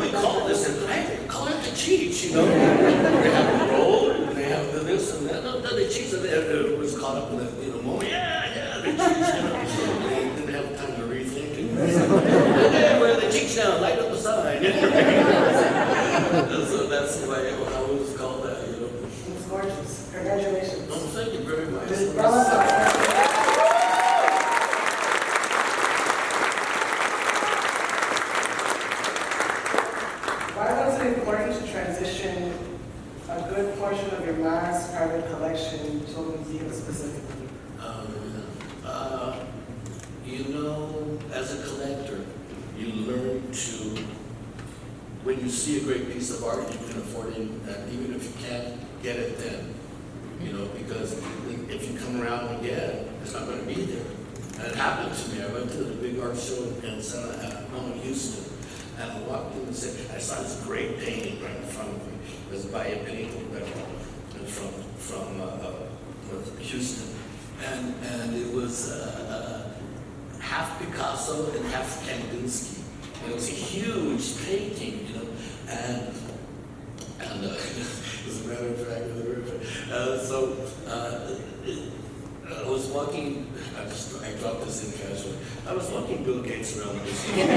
We call this, I call it the Cheech, you know. They have the roll, and they have the this and that. No, the Cheech, it was caught up in the, you know, moment. Yeah, the Cheech, you know. They didn't have time to rethink it. Yeah, we're the Cheech now, light up the sign. So that's why I always call that, you know. It's gorgeous. Congratulations. Oh, thank you very much. Why was it important to transition a good portion of your mass private collection to a museum specifically? You know, as a collector, you learn to, when you see a great piece of art, you can afford it, and even if you can't get it then, you know, because if you come around again, it's not going to be there. And it happened to me. I went to the big art show in Houston, and I walked in and said, I saw this great painting right in front of me. It was by a painting from Houston, and it was half Picasso and half Kandinsky. And it was a huge painting, you know, and as a matter of fact, I was walking. I dropped this in casually. I was walking Bill Gates around the museum.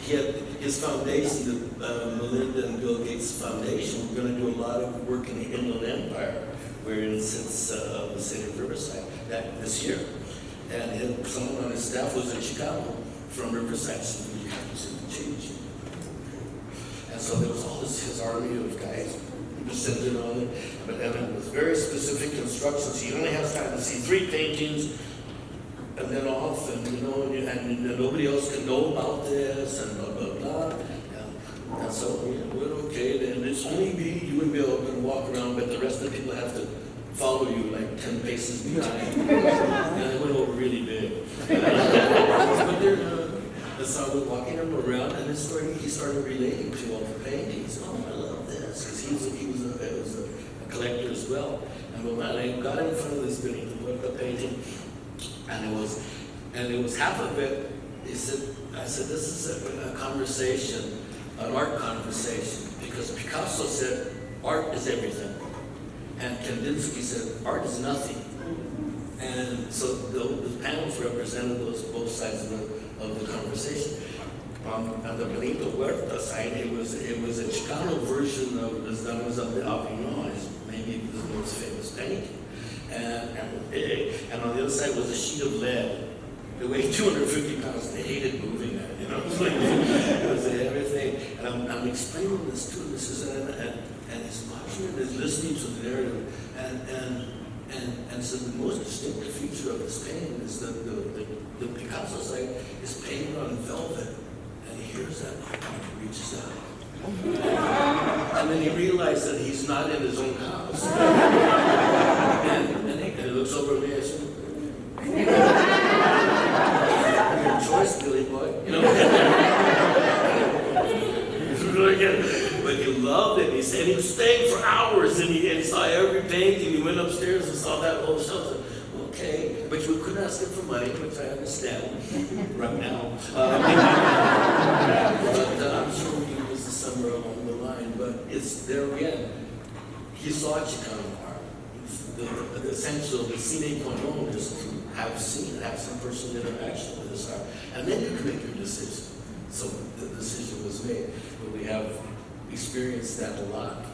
He had his foundation, the Melinda and Bill Gates Foundation. We're going to do a lot of work in the Inland Empire, where it sits the city of Riverside this year. And someone on his staff was a Chicano. from Riverside, so you have to see the change. And so there was all his army of guys descended on it, but and it was very specific instructions. He only has time to see 3 paintings, and then off, and and nobody else can know about this, and blah blah blah. And so we're okay. Then it's only you and Bill going to walk around, but the rest of the people have to follow you like 10 paces behind. And it went over really big. But so we're walking him around, and he started relating to all the paintings. Oh, I love this, because he was a collector as well. And when I got in front of this building to look at the painting, and it was half of it. I said, this is a conversation, an art conversation, because Picasso said art is everything, and Kandinsky said art is nothing. And so the panels represented both sides of the conversation. On the Benito Huerta side, it was a Chicano version of the Damas of the Avignon, maybe the most famous painting. And on the other side was a sheet of lead. It weighed 250 pounds. They hated moving that, It was everything. And I'm explaining this to him. And he's watching it, he's listening to the narrative. And so the most distinctive feature of this painting is that the Picasso side is painted on velvet. And he hears that and he reaches out. And then he realized that he's not in his own house. And he looks over at me and says, your choice, Billy boy. But he loved it. He said he was staying for hours, and he saw every painting. He went upstairs and saw that whole show. Okay, but we couldn't ask him for money, which I understand right now. But I'm sure we can use the somewhere along the line. But it's there again. He saw Chicano art. The essential, the sine qua non is to have some personal interaction with this art, and then you can make your decision. So the decision was made, but we have experienced that a lot.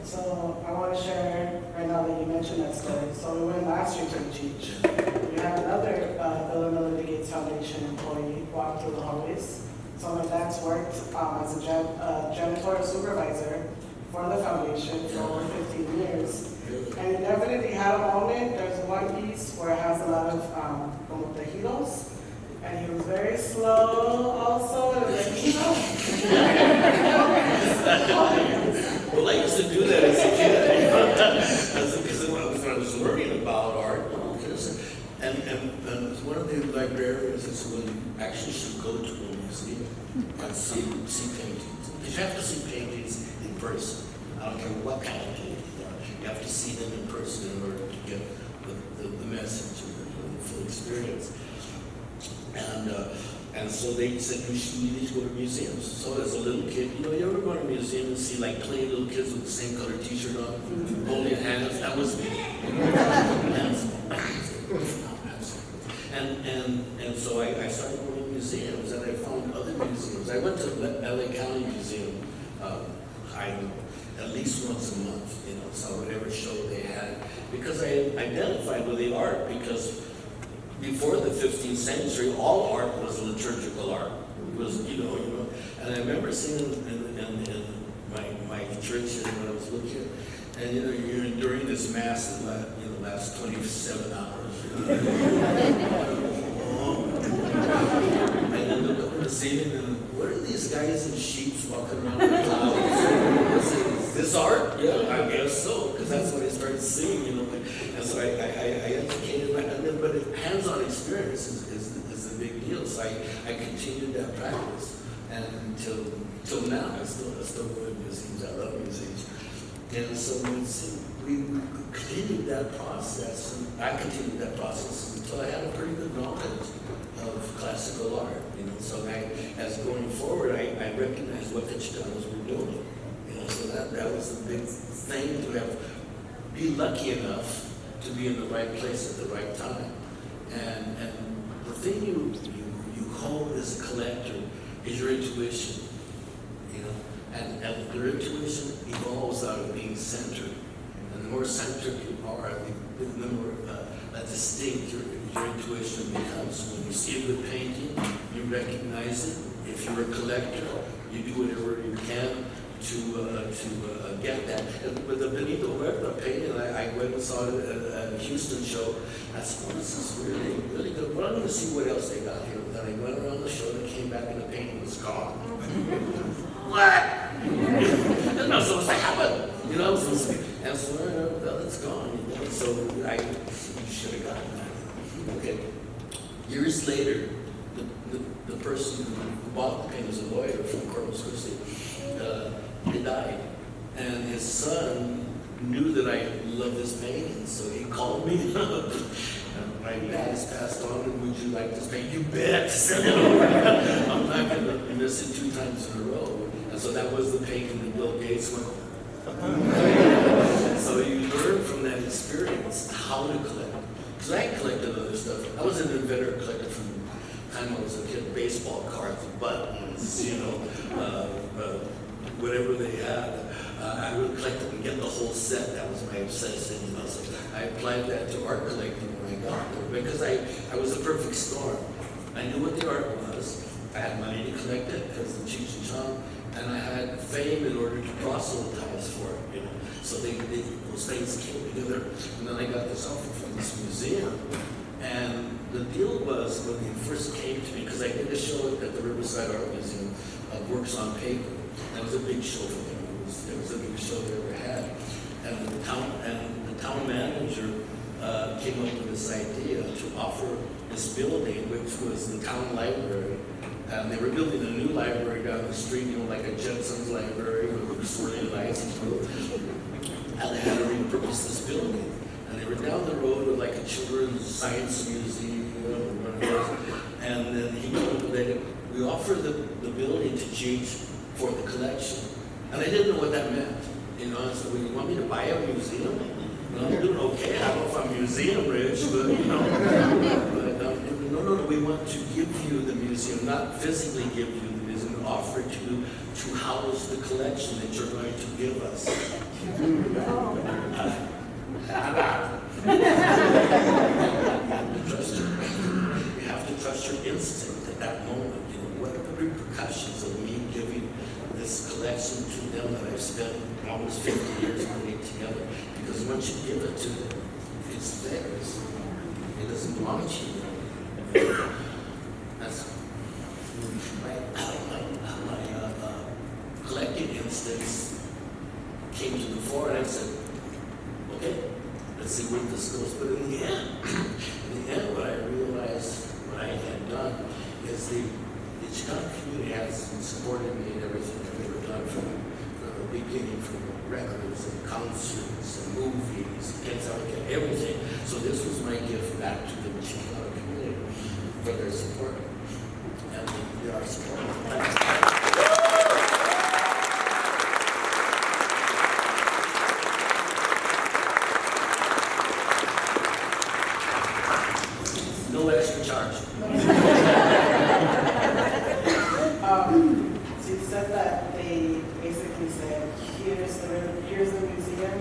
So I want to share right now that you mentioned that story. So we went last year to the Cheech. We had another Illinois Gates Foundation employee walk through the hallways. So my dad's worked as a janitorial supervisor for the foundation for over 15 years. And it definitely had a moment. There's one piece where it has a lot of tejidos. And he was very slow also. And Well, I used to do that as a kid. Because when I was learning about art, and one of the librarians said, well, you actually should go to a museum and see paintings. Because you have to see paintings in person. I don't care what kind of painting they are. You have to see them in person in order to get the message or the full experience. And so they said, you need to go to museums. So as a little kid, you ever go to a museum and see like 20 little kids with the same color t-shirt on, holding hands? That was me. And so I started going to museums, and I found other museums. I went to the LA County Museum, at least once a month, so whatever show they had, because I identified with the art, because before the 15th century, all art was liturgical art. It was, and I remember seeing in my church when I was looking, and you're during this mass in the last 27 hours. And then look up at the ceiling, and what are these guys in sheets walking around the clouds? Is this art? Yeah, I guess so, because that's what I started seeing, And so I educated, but hands-on experience is the big deal. So I continued that practice, and until now, I still go to museums. I love museums. And so we continued that process, and I continued that process until I had a pretty good knowledge of classical art. So as going forward, I recognized what the Chicanos were doing. So that was the big thing, to be lucky enough to be in the right place at the right time. And the thing you hone as a collector is your intuition, and your intuition evolves out of being centered. And the more centered you are, the more distinct your intuition becomes. When you see a good painting, you you recognize it. If you're a collector, you do whatever you can to get that. And with the Benito Huerta painting, I went and saw it at a Houston show. I said, well, this is really, really good. But I'm going to see what else they got here. Then I went around the show and came back and the painting was gone. What? And I was supposed to have it. You know, and so well, it's gone. You know? So I should have gotten that. Okay. Years later, the person who bought the painting was a lawyer from Corpus Christi. He died, and his son knew that I loved this painting, so he called me up. My dad has passed on, and would you like this painting? You bet. I'm not going to miss it 2 times in a row. And so that was the painting that Bill Gates went. So you learn from that experience how to collect. Because I collected other stuff. I was an inventor collector from the time I was a kid. Baseball cards, buttons, you know, whatever they had. I would collect them and get the whole set. That was my obsession. You know, so I applied that to art collecting when I got there because I was a perfect storm. I knew what the art was. I had money to collect it because of Cheech and Chong, and I had fame in order to proselytize for it. You know, so those things came together, and then I got this offer from this museum. And the deal was when they first came to me, because I did a show at the Riverside Art Museum of Works on Paper. That was a big show for them. It was the biggest show they ever had. And the town manager came up with this idea to offer this building, which was the town library. And they were building a new library down the street, you know, like a Jetsons library, which looks really nice and cool. And they had to repurpose this building. And they were down the road with like a children's science museum, and then he told me that we offer the building to Cheech for the collection. And I didn't know what that meant. You know, I said, well, you want me to buy a museum? And I'm doing okay. I don't know if I'm museum rich, but you know. But, no, we want to give you the museum, not physically give you the museum, offer it to house the collection that you're going to give us. You have to trust your instinct at that moment. You know, what are the repercussions of me giving this collection to them that I've spent almost 50 years putting together? Because once you give it to them, it's theirs. It doesn't belong to you. That's my collecting instincts came to the fore, and I said, okay, let's see where this goes. But in the end, what I realized, what I had done, is the Chicano community has supported me in everything I've ever done from the beginning, from records and concerts and movies, everything. So this was my gift back to the Chicano community for their support. And they are supporting. No extra charge. So you said that they basically said, here's the museum,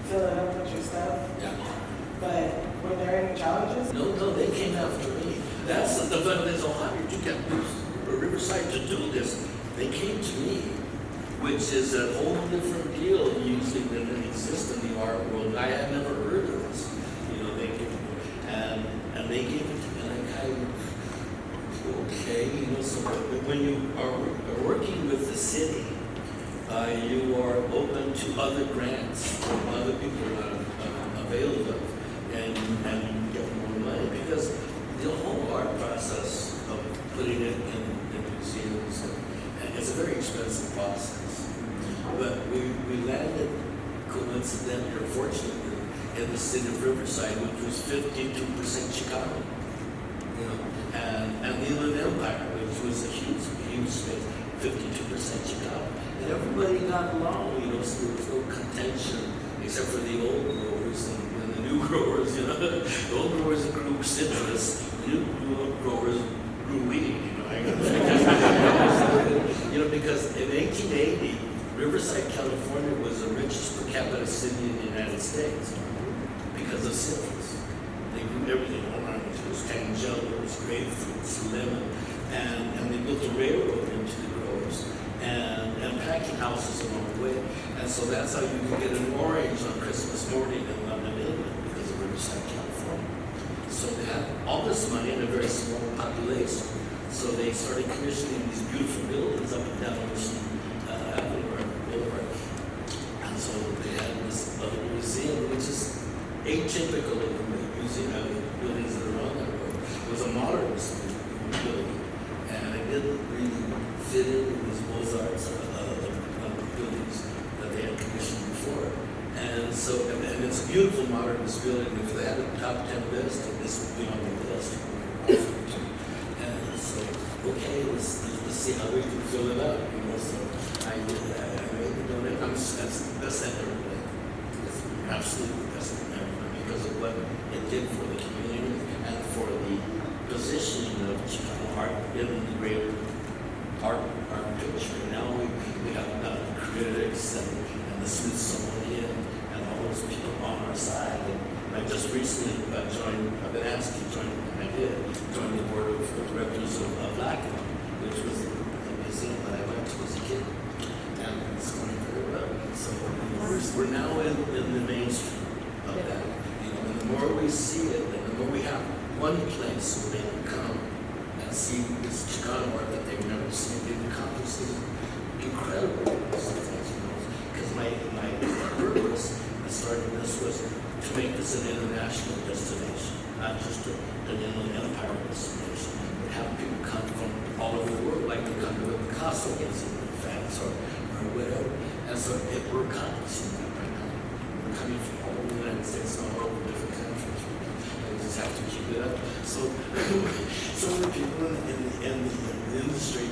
fill it up with your stuff. Yeah. But were there any challenges? No, they came after me. That's the thing. There's a hundred. You get Riverside to do this. They came to me, which is a whole different deal usually than exists in the art world. I had never heard of this. You know, they gave and they gave it to me, and I kind of, okay, you know. So when you are working with the city, you are open to other grants from other people that are available, and you get more money because the whole art process of putting it in museums, and it's a very expensive process. But we landed coincidentally or fortunately in the city of Riverside, which was 52% Chicano, you know, and the Inland Empire, which was a huge space, 52% Chicano. And everybody got along, you know, so there was no contention except for the old growers and the new growers, you know. The old growers grew citrus, the new growers grew weed, you know. You know, because in 1880, Riverside, California was the richest per capita city in the United States because of citrus. They grew everything, oranges, there's tangelo, there's grapefruits, lemon, and they built a railroad into the groves and packing houses along the way. And so that's how you can get an orange on Christmas morning in London, England, because of Riverside, California. So they had all this money in a very small population. So they started commissioning these beautiful buildings up and down Ocean Avenue or Boulevard. And so they had this little museum, which is atypical of the museum buildings that are on that road. It was a modernist building, and it didn't really fit in with these Beaux-Arts buildings that they had commissioned before. And so, and it's a beautiful modernist building. If they had a top 10 list, this would be on the list. And so, okay, let's see how we can fill it up. You know, so I made the donation. That's the best I've ever done. It's absolutely the best I've ever done because of what it did for the community and for the positioning of Chicano art in the greater art picture. And now we have the critics and the Smithsonian and all those people on our side. And I just recently joined, I've been asked to join, and I did, join the board of directors of Latine, which was the museum that I went to as a kid. And it's going very well. So we're now in the mainstream of that. You know, and the more we see it, and the more we have one place where they can come and see this Chicano art that they've never seen, they've accomplished this incredible things, you know. Because my purpose in starting this was to make this an international destination, not just an inland empire destination, but have people come from all over the world, like they come to the Picasso Museum in France or whatever. And so we're accomplishing that right now. We're coming from all over the United States and all over different countries. And we just have to keep it up. So many people in the industry,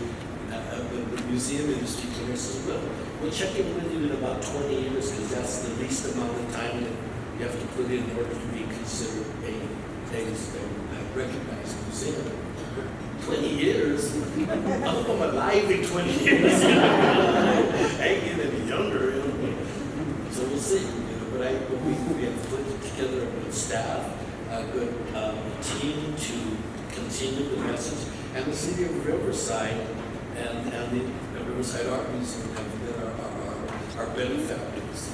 the museum industry came here and says, well, we'll check in with you in about 20 years because that's the least amount of time that you have to put in order to be considered a recognized museum. 20 years? I'll go alive in 20 years. I ain't getting any younger. You know? So we'll see. You know, but we have put together a good staff, a good team to continue the message. And the city of Riverside and the Riverside Art Museum have been our benefactors.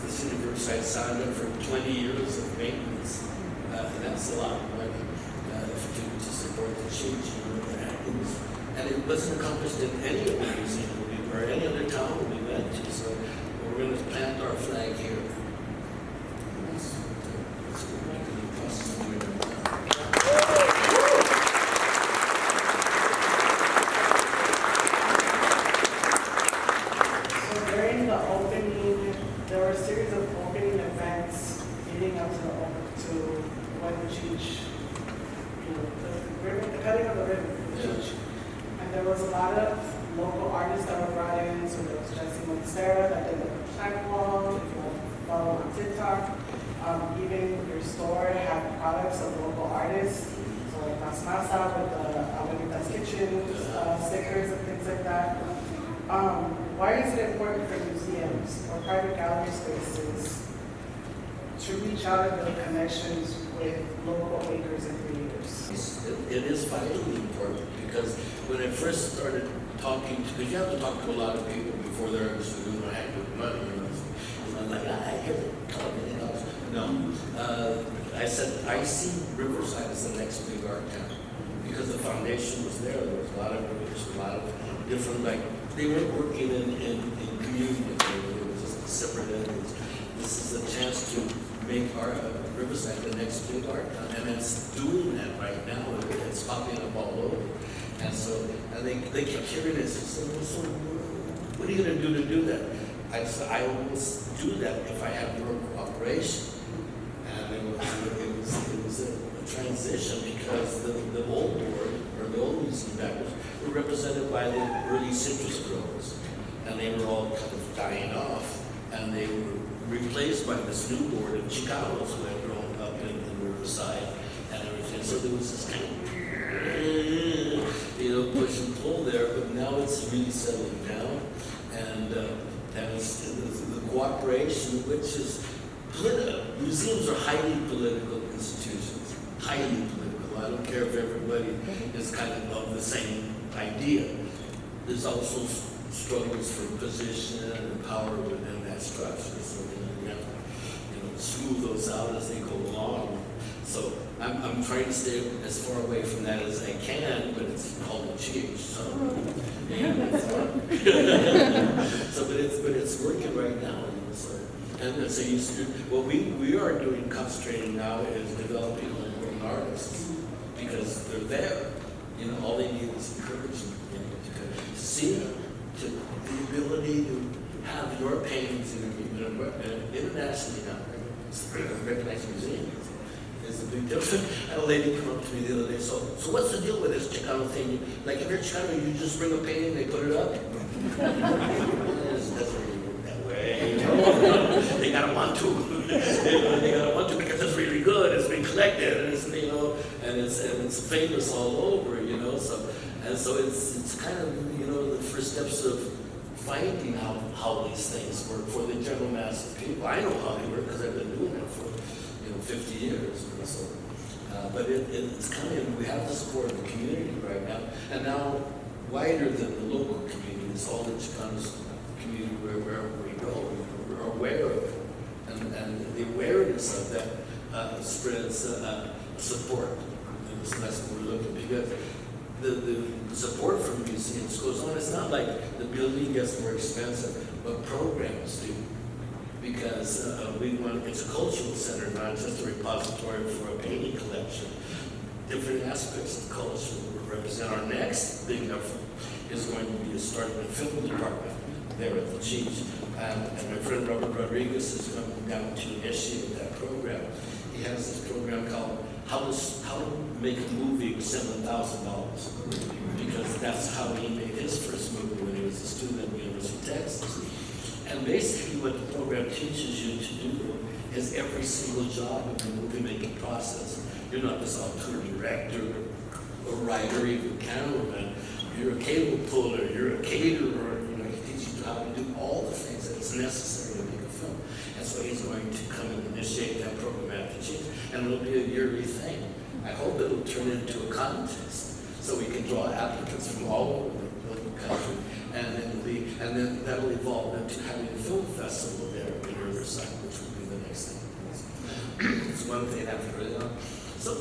The city of Riverside signed up for 20 years of maintenance. And that's a lot of money to support the Cheech and it wasn't accomplished in any of the museums or any other town we went to. So we're going to plant our flag here. That's what we're making the process of doing it now. There were a series of opening events leading up to when the Cheech, the cutting of the ribbon for the Cheech. And there was a lot of local artists that were brought in. So there was Jesse Montserrat that did the plank wall, if you want to follow on TikTok. Even your store had products of local artists. So like Mas Masa with the Abuelita's Kitchen stickers and things like that. Why is it important for museums or private gallery spaces to reach out and build connections with local makers and creators? It is vitally important because when I first started talking to, because you have to talk to a lot of people before they're understood who had good money, you know. And I'm like, I hear it, No. I said, I see Riverside as the next big art town because the foundation was there. There was a lot of different, like, they weren't working in community, it was just separate entities. This is a chance to make our Riverside the next big art town, and it's doing that right now. It's popping up all over. And so they kept hearing it. So what are you going to do that? I said, I always do that if I have your cooperation. And it was a transition because the old board, or the old museum backers, were represented by the early citrus growers. And they were all kind of dying off. And they were replaced by this new board of Chicanos who had grown up in the Riverside and everything. So there was this kind of, push and pull there, but now it's really settling down. And it's the cooperation, which is political. Museums are highly political institutions. highly political. I don't care if everybody is kind of the same idea. There's also struggles for position and power within that structure. So you have to smooth those out as they go along. So I'm trying to stay as far away from that as I can, but it's called a change. So, but it's working right now. So, and so what we are doing, concentrating now, is developing homegrown artists because they're there. All they need is encouragement. To see the ability to have your paintings internationally now recognized museums. It's a big difference. I had a lady come up to me the other day, so what's the deal with this Chicano thing? Like, if you're Chicano, you just bring a painting, they put it up? It doesn't really work that way. They gotta want to. They gotta want to because it's really good, it's been collected, and it's famous all over, So it's kind of, the first steps of finding how these things work for the general mass of people. I know how they work because I've been doing it for 50 years. So, but it's coming. We have the support of the community right now, and now wider than the local community. It's all the Chicano community wherever we go. We're aware of it, and the awareness of that spreads support. And so that's what we're looking because the support from museums goes on. It's not like the building gets more expensive, but programs do. Because it's a cultural center, not just a repository for a painting collection. Different aspects of culture will represent. Our next big effort is going to be starting the film department there at the Cheech. And my friend Robert Rodriguez is coming down to initiate that program. He has this program called How to Make a Movie with $7,000. Because that's how he made his first movie when he was a student at the University of Texas. And basically what the program teaches you to do is every single job of the movie-making process. You're not just auteur, director, or writer, even cameraman. You're a cable puller, you're a caterer, he teaches you how to do all the things that is necessary to make a film. And so he's going to come and initiate that program at the Cheech, and it'll be a yearly thing. I hope it'll turn into a contest, so we can draw applicants from all over the country. And then that'll evolve into having a film festival there in Riverside, which will be the next thing. It's one thing after the other. So,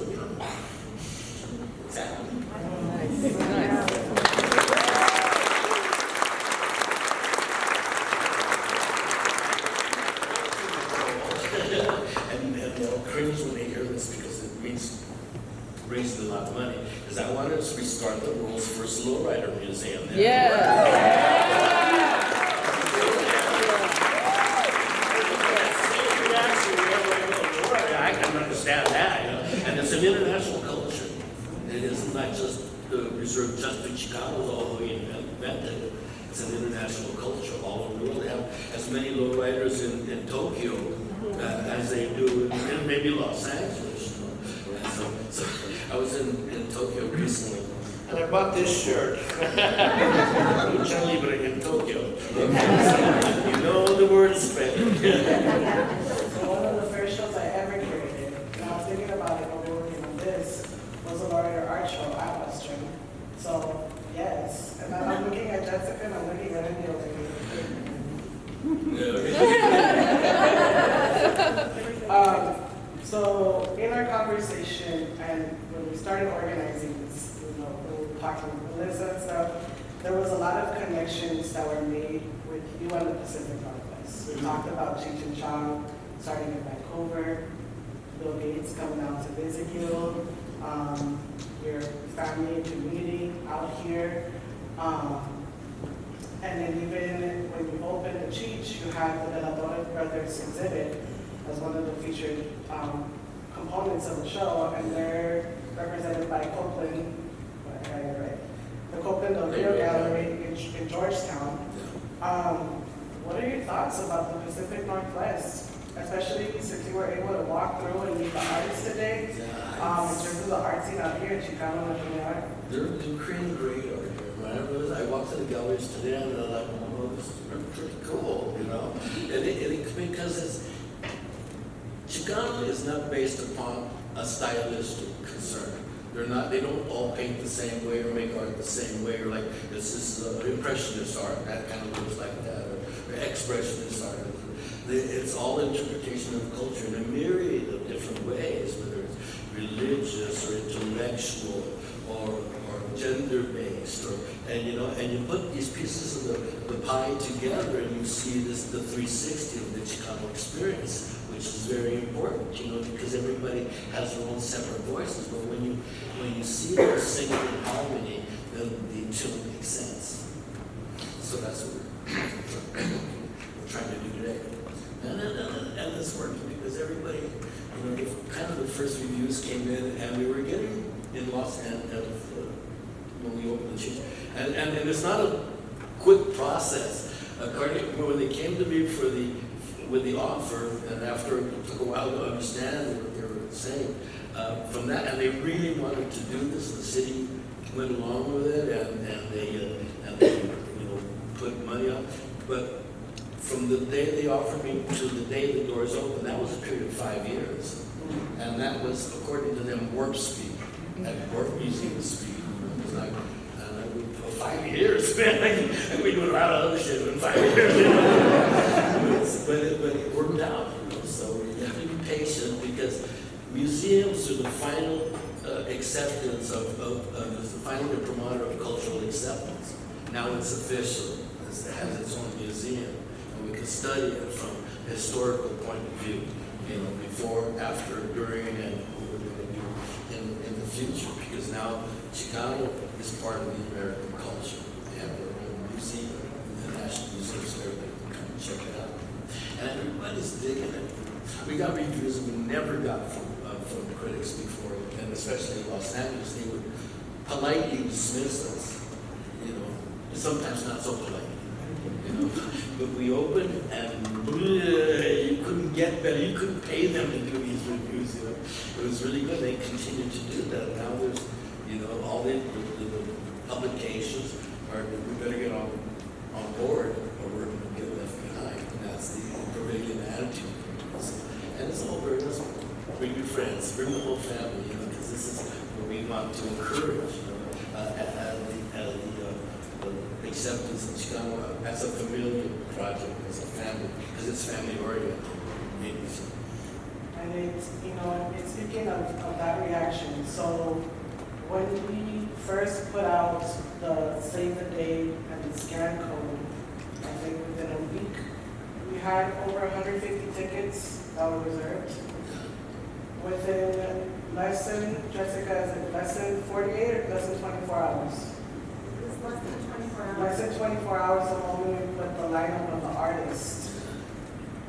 it's happening. And they'll cringe when they hear this because it means raising a lot of money. Because I want to restart the world's first lowrider museum there. Yeah. I can understand that, and it's an international culture. It is not just reserved just to Chicanos, although we invented it. It's an international culture all over the world. They have as many lowriders in Tokyo as they do in maybe Los Angeles. So I was in Tokyo recently, and I bought this shirt. Lucha Libre in Tokyo. So, the word is spread. One of the first shows I ever created, and I was thinking about it while we were working on this, was a Lawyer Art Show at Western. So, yes. And I'm looking at Jessica and I'm looking at India over here. So, in our conversation, and when we started organizing this, when we were talking with Melissa and stuff, there was a lot of connections that were made with you and the Pacific Northwest. We talked about Cheech and Chong starting in Vancouver, Bill Gates coming out to visit you, your family and community out here. And then even when you opened the Cheech, you had the De La Torre Brothers exhibit as one of the featured components of the show, and they're represented by Copeland, the Copeland O'Neill Gallery in Georgetown. What are your thoughts about the Pacific Northwest, especially since you were able to walk through and meet the artists today, in terms of the art scene out here in Chicano Visions? They're creating great art here. I walked to the galleries today and they're like, oh, this is pretty cool, And because Chicano is not based upon a stylistic concern. They don't all paint the same way or make art the same way, or like, this is impressionist art, that kind of looks like that, or expressionist art. It's all interpretation of culture in a myriad of different ways, whether it's religious or intellectual or gender-based, and you put these pieces of the pie together, and you see the 360 of the Chicano experience, which is very important, because everybody has their own separate voices. But when you see them singing in harmony, then the tune makes sense. So that's what we're trying to do today, and it's working because everybody, kind of the first reviews came in, and we were getting in Los Angeles when we opened the Cheech, and it's not a quick process. When they came to me with the offer, and after it took a while to understand what they were saying, from that, and they really wanted to do this, the city went along with it, and they put money up. But from the day they offered me to the day the doors opened, that was a period of 5 years, and that was, according to them, warp speed, at warp museum speed. It was like, for 5 years, man, and we do a lot of other shit in 5 years. But it worked out, so you have to be patient, because museums are the final acceptance of the final imprimatur of cultural acceptance. Now it's official, it has its own museum, and we can study it from a historical point of view, before, after, during, and what we're going to do in the future, because now Chicano is part of the American culture. They have their own museum, the National Museum, so everybody can come and check it out. And everybody's digging it. We got reviews we never got from critics before, and especially in Los Angeles, they would politely dismiss us, sometimes not so polite, But we opened, and you couldn't get better. You couldn't pay them to do these reviews, It was really good. They continue to do that. Now there's, all the publications are, we better get on board, or we're going to get left behind. And that's the prevailing attitude. And it's all very nice. Bring your friends, bring the whole family, because this is what we want to encourage, the acceptance of Chicano as a familial project, as a family, because it's family oriented. And it's speaking of that reaction. So when we first put out the save the date and the scan code, I think within a week, we had over 150 tickets that were reserved. Within less than, Jessica, is it less than 48 or less than 24 hours? It's less than 24 hours. Less than 24 hours, the moment we put the lineup of the artists,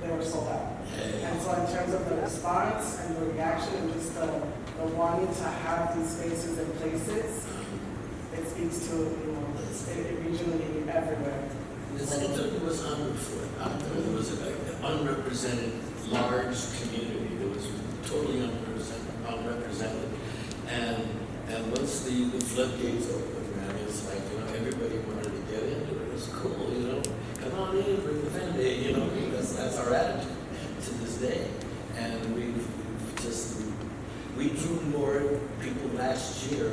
they were sold out. And so in terms of the response and the reaction and just the wanting to have these spaces and places, it speaks to, it regionally everywhere. The Centro was honored for it. There was an unrepresented large community that was totally unrepresented. And once the floodgates opened, man, it's like, everybody wanted to get into it. It was cool, Come on in, bring the family, That's our attitude to this day. And we drew more people last year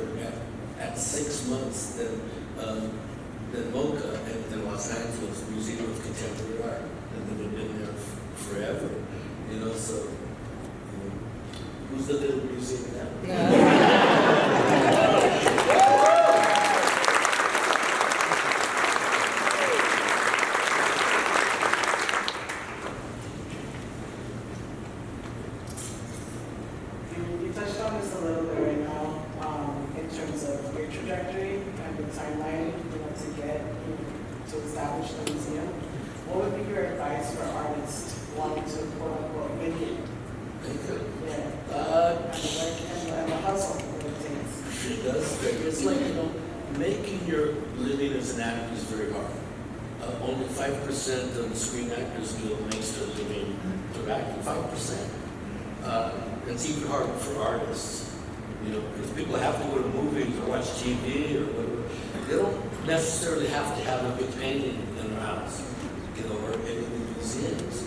at 6 months than MoCA in Los Angeles, Museum of Contemporary Art, and they've been there forever. So who's the little museum now? You touched on this a little bit right now, in terms of your trajectory and the timeline, to get, to establish the museum. What would be your advice for artists wanting to quote unquote make it? And the hustle that it takes. It does. It's like, making your living as an actor is very hard. Only 5% of the Screen Actors Guild makes their living through acting. 5%. It's even harder for artists, because people have to go to movies or watch TV or whatever. They don't necessarily have to have a big painting in their house, or any of the museums.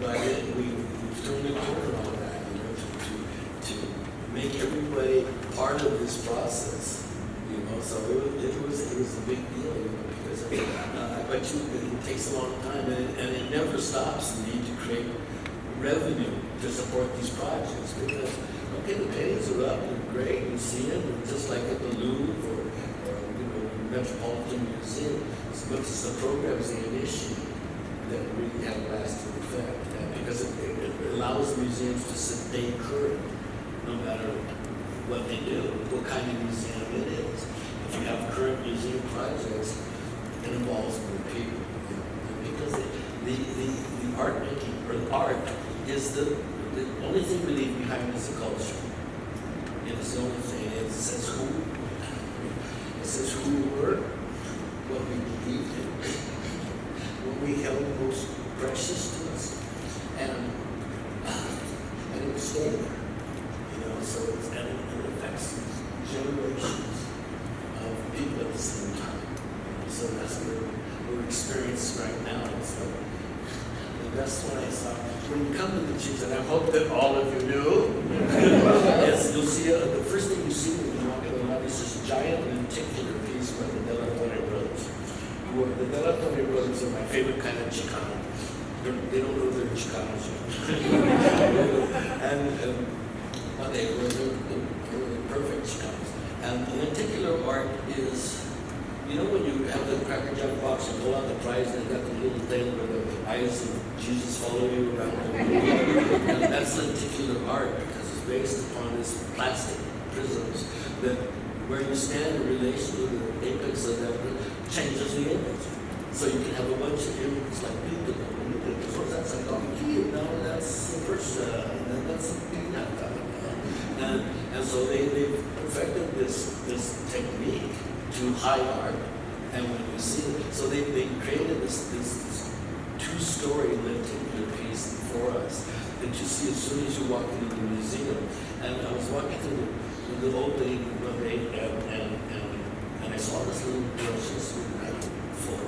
But we've turned the corner on that, to make everybody part of this process. You know, so it was a big deal, you know, because I bet you it takes a long time, and it never stops the need to create revenue to support these projects, because okay, the paintings are up and great, you see it, and just like at the Louvre or you know, Metropolitan Museum, but it's the programs they initiate that really have lasting effect, and because it allows museums to stay current, no matter what they do, what kind of museum it is. If you have current museum projects, it involves more people. You know, because the art making, or the art, is the only thing we leave behind is the culture. It is the only thing. It says who we were, what we believed in, what we held most precious to us, and it will stay there. You know, so and it affects generations of people at the same time. So that's what we're experiencing right now. So that's what I saw. When you come to the Cheech, and I hope that all of you do, is you'll see the first thing you see when you walk in the lobby is this giant lenticular piece by the De La Torre brothers. The De La Torre brothers are my favorite kind of Chicano. They don't know they're Chicanos yet. But they're perfect Chicanos. And the lenticular art is, you know, when you have the Cracker Jack box and pull out the prize and they got the little thing where the eyes of Jesus follow you around. And that's lenticular art because it's based upon this plastic prisms that where you stand in relation to the apex of that changes the image. So you can have a bunch of images like peekaboo. So that's like, oh, cute. No, that's a person. And then that's a piñata. And so they've perfected this technique to high art, and when you see it, so they created this two-story lenticular piece for us that you see as soon as you walk into the museum. And I was walking through the opening one day, and I saw this little girl. She was like 4,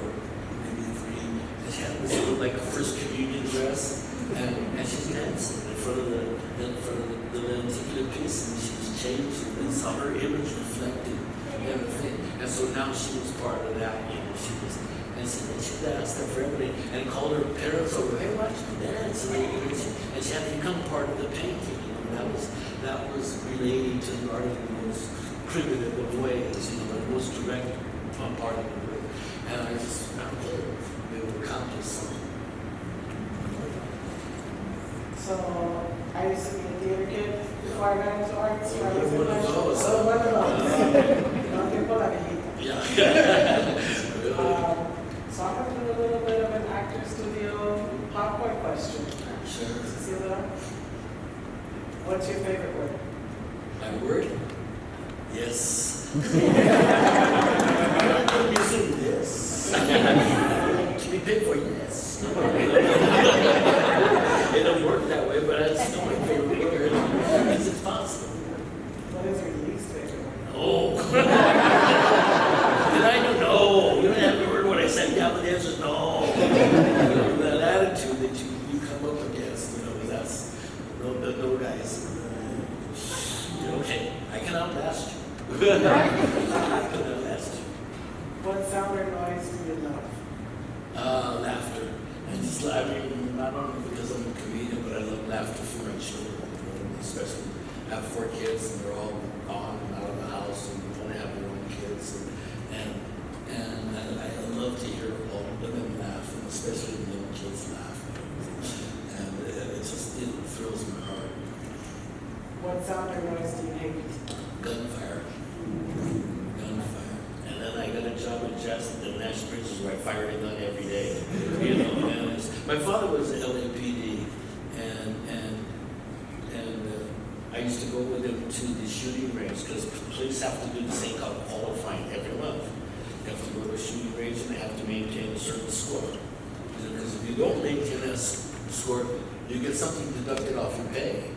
maybe 3, and she had this little like first communion dress, and she's dancing in front of the lenticular piece, and she was changed, and saw her image reflected. And so now she was part of that, you know, she danced there for everybody, and called her parents over, hey, watch me dance, and she had to become part of the painting, you know, that was relating to the art in the most primitive of ways, you know, the most direct part of the work, and I just found that they were accomplished something. So I used to be a theater kid before I got into art. So I was One of those. one of those. No tiempo la viejita. Yeah. So I'm going to do a little bit of an actor studio popcorn question. Sure. Cecilia, what's your favorite word? My word? Yes. I'm using this. To be paid for, yes. It don't work that way, but it's still my favorite word. Because it's possible. What is your least favorite word? Oh. Did I know? No. You don't have to word when I said yeah, but the answer is no. That attitude that you come up against, you know, that's no guys. Okay, I can outlast you. I can outlast you. What sound or noise do you love? Laughter. I mean, not only because I'm a comedian, but I love laughter from my children. You know, especially I have 4 kids and they're all gone and out of the house and want to have their own kids. And I love to hear all of them laugh, and especially the little kids laugh. And it thrills my heart. What sound or noise do you hate? Gunfire. And then I got a job at the National Bridges where I fired a gun every day. You know, and my father was the LAPD, and I used to go with him to the shooting range because police have to do this thing called qualifying every month. You have to go to a shooting range and they have to maintain a certain score. Because if you don't maintain that score, you get something deducted off your pay.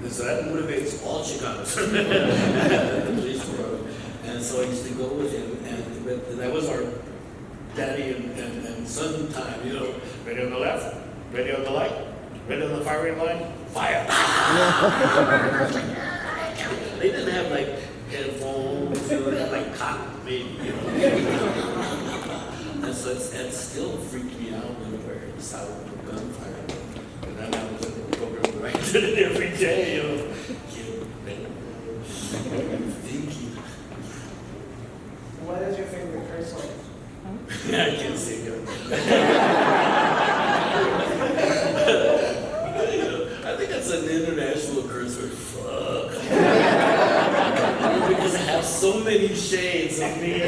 And so that motivates all Chicanos, the police department. And so I used to go with him, and that was our daddy and son time, you know, ready on the left, ready on the light, ready on the firing line, fire. didn't have like headphones, you know, it had like cotton maybe, you know. And so that still freaked me out when we were the sound of gunfire. And then I was in the program where I did it every day, you know. Thinking. What is your favorite curse word? I can't say it. I think that's an international curse word. Fuck. Because I have so many shades of me.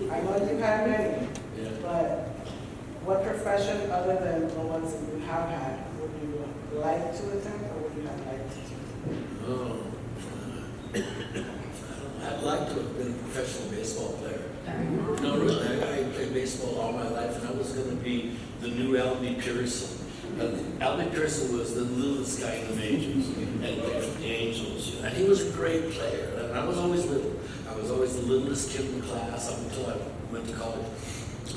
I know you've had many, Yeah. but what profession other than the ones that you have had would you like to attempt or would you have liked to attempt? Oh. I'd like to have been a professional baseball player. No, really, I played baseball all my life, and I was going to be the new Albie Pearson. Albie Pearson was the littlest guy in the majors, and played for the Angels. And he was a great player, and I was always little. I was always the littlest kid in the class up until I went to college.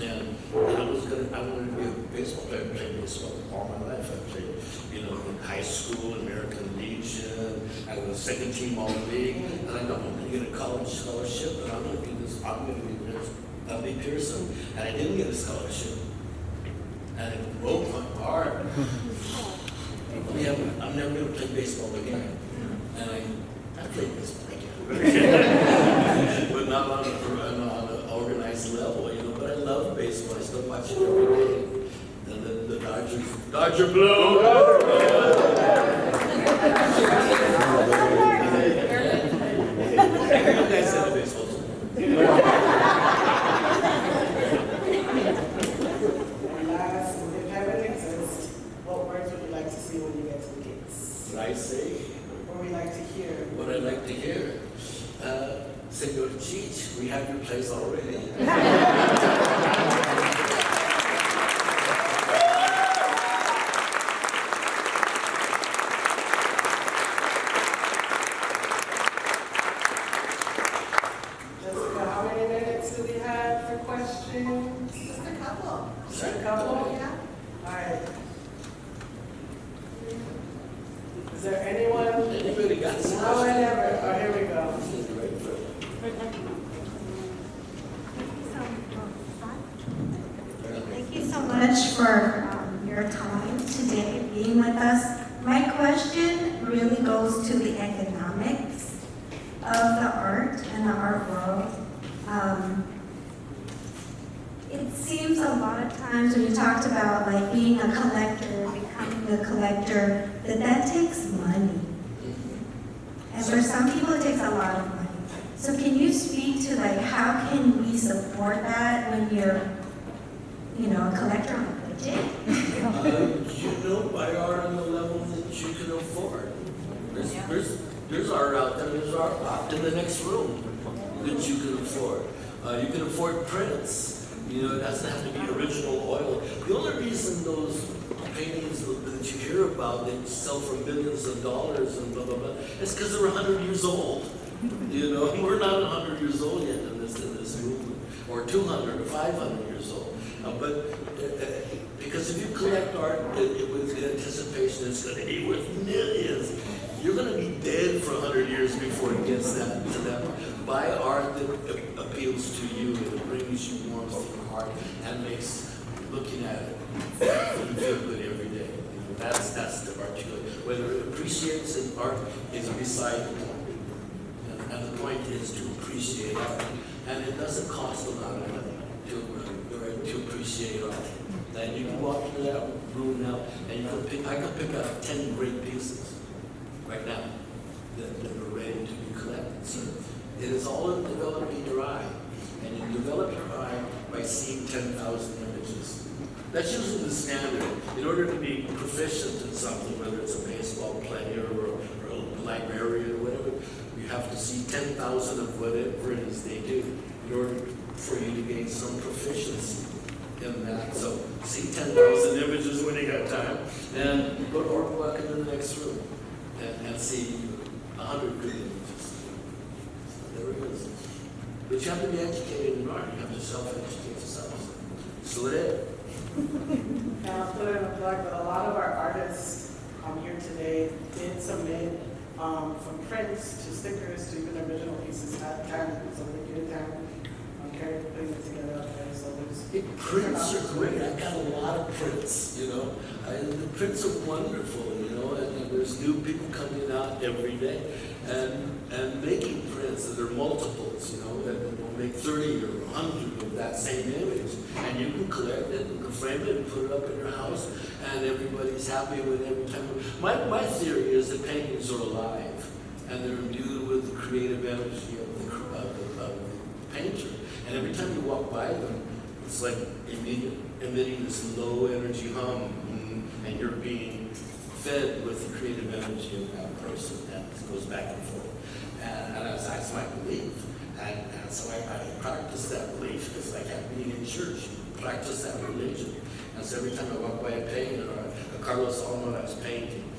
And I wanted to be a baseball player. I played baseball all my life. I played, you know, in high school, American Legion. I was second team all league. And I thought I'm going to get a college scholarship, and I'm going to be this Albie Pearson. And I didn't get a scholarship. And it broke my heart. I'm never going to play baseball again. And I played baseball again. But not on an organized level, you know. But I love baseball. I still watch it every day. And the Dodger Blue. You guys said the baseball too. Last, if heaven exists, what words would you like to see when you get to the gates? What I say, What would you like to hear? what I like to hear. Senor Cheech, we have your place already. Jessica, how many minutes do we have for questions? Just a couple. Just a couple? Yeah. All right. Is there anyone? Anybody got some Now or questions? never. Oh, here we go. Thank you so much for your time today being with us. My question really goes to the economics of the art and the art world. It seems a lot of times when you talked about like being a collector, becoming a collector, that takes money. And for some people, it takes a lot of money. So can you speak to like how can we support that when you're, you know, a collector on a budget? You know, buy art on the level that you can afford. There's art out there, there's art out in the next room that you can afford. You can afford prints. You know, it doesn't have to be original oil. The only reason those paintings that you hear about, they sell for millions of dollars and blah, blah, blah, it's because they're 100 years old. You know, we're not 100 years old yet in this movement, or 200 or 500 years old. Because if you collect art with the anticipation it's going to be worth millions, you're going to be dead for 100 years before it gets to that. Buy art that appeals to you, that brings you warmth to your heart, and makes looking at it you feel good every day. You know, that's the articulate. Whether it appreciates an art is beside the point. And the point is to appreciate art. And it doesn't cost a lot of money to appreciate art. And you can walk into that room now, and I can pick up 10 great pieces right now that are ready to be collected. So it is all in developing your eye. And you develop your eye by seeing 10,000 images. That's usually the standard. In order to be proficient in something, whether it's a baseball player or a librarian or whatever, you have to see 10,000 of whatever it is they do in order for you to gain some proficiency in that. So see 10,000 images when you got time, and go or walk into the next room and see 100 good images. So there it is. But you have to be educated in art. You have to self-educate yourself. So it is. And I'll put in a plug, but a lot of our artists here today did submit from prints to stickers to even original pieces at TAM, so they did TAM. Carrie putting it together up there, so there's. Prints are great. I got a lot of prints, you know. The prints are wonderful, you know, and there's new people coming out every day and making prints, and they're multiples, you know, and they'll make 30 or 100 of that same image, and you can collect it, you can frame it and put it up in your house, and everybody's happy with it every time. My theory is that paintings are alive, and they're imbued with the creative energy of the painter. And every time you walk by them, it's like emitting this low energy hum, and you're being fed with the creative energy of that person, and it goes back and forth. And that's my belief. And so I practice that belief, because like being in church, you practice that religion. And so every time I walk by a painting, or a Carlos Almaraz painting,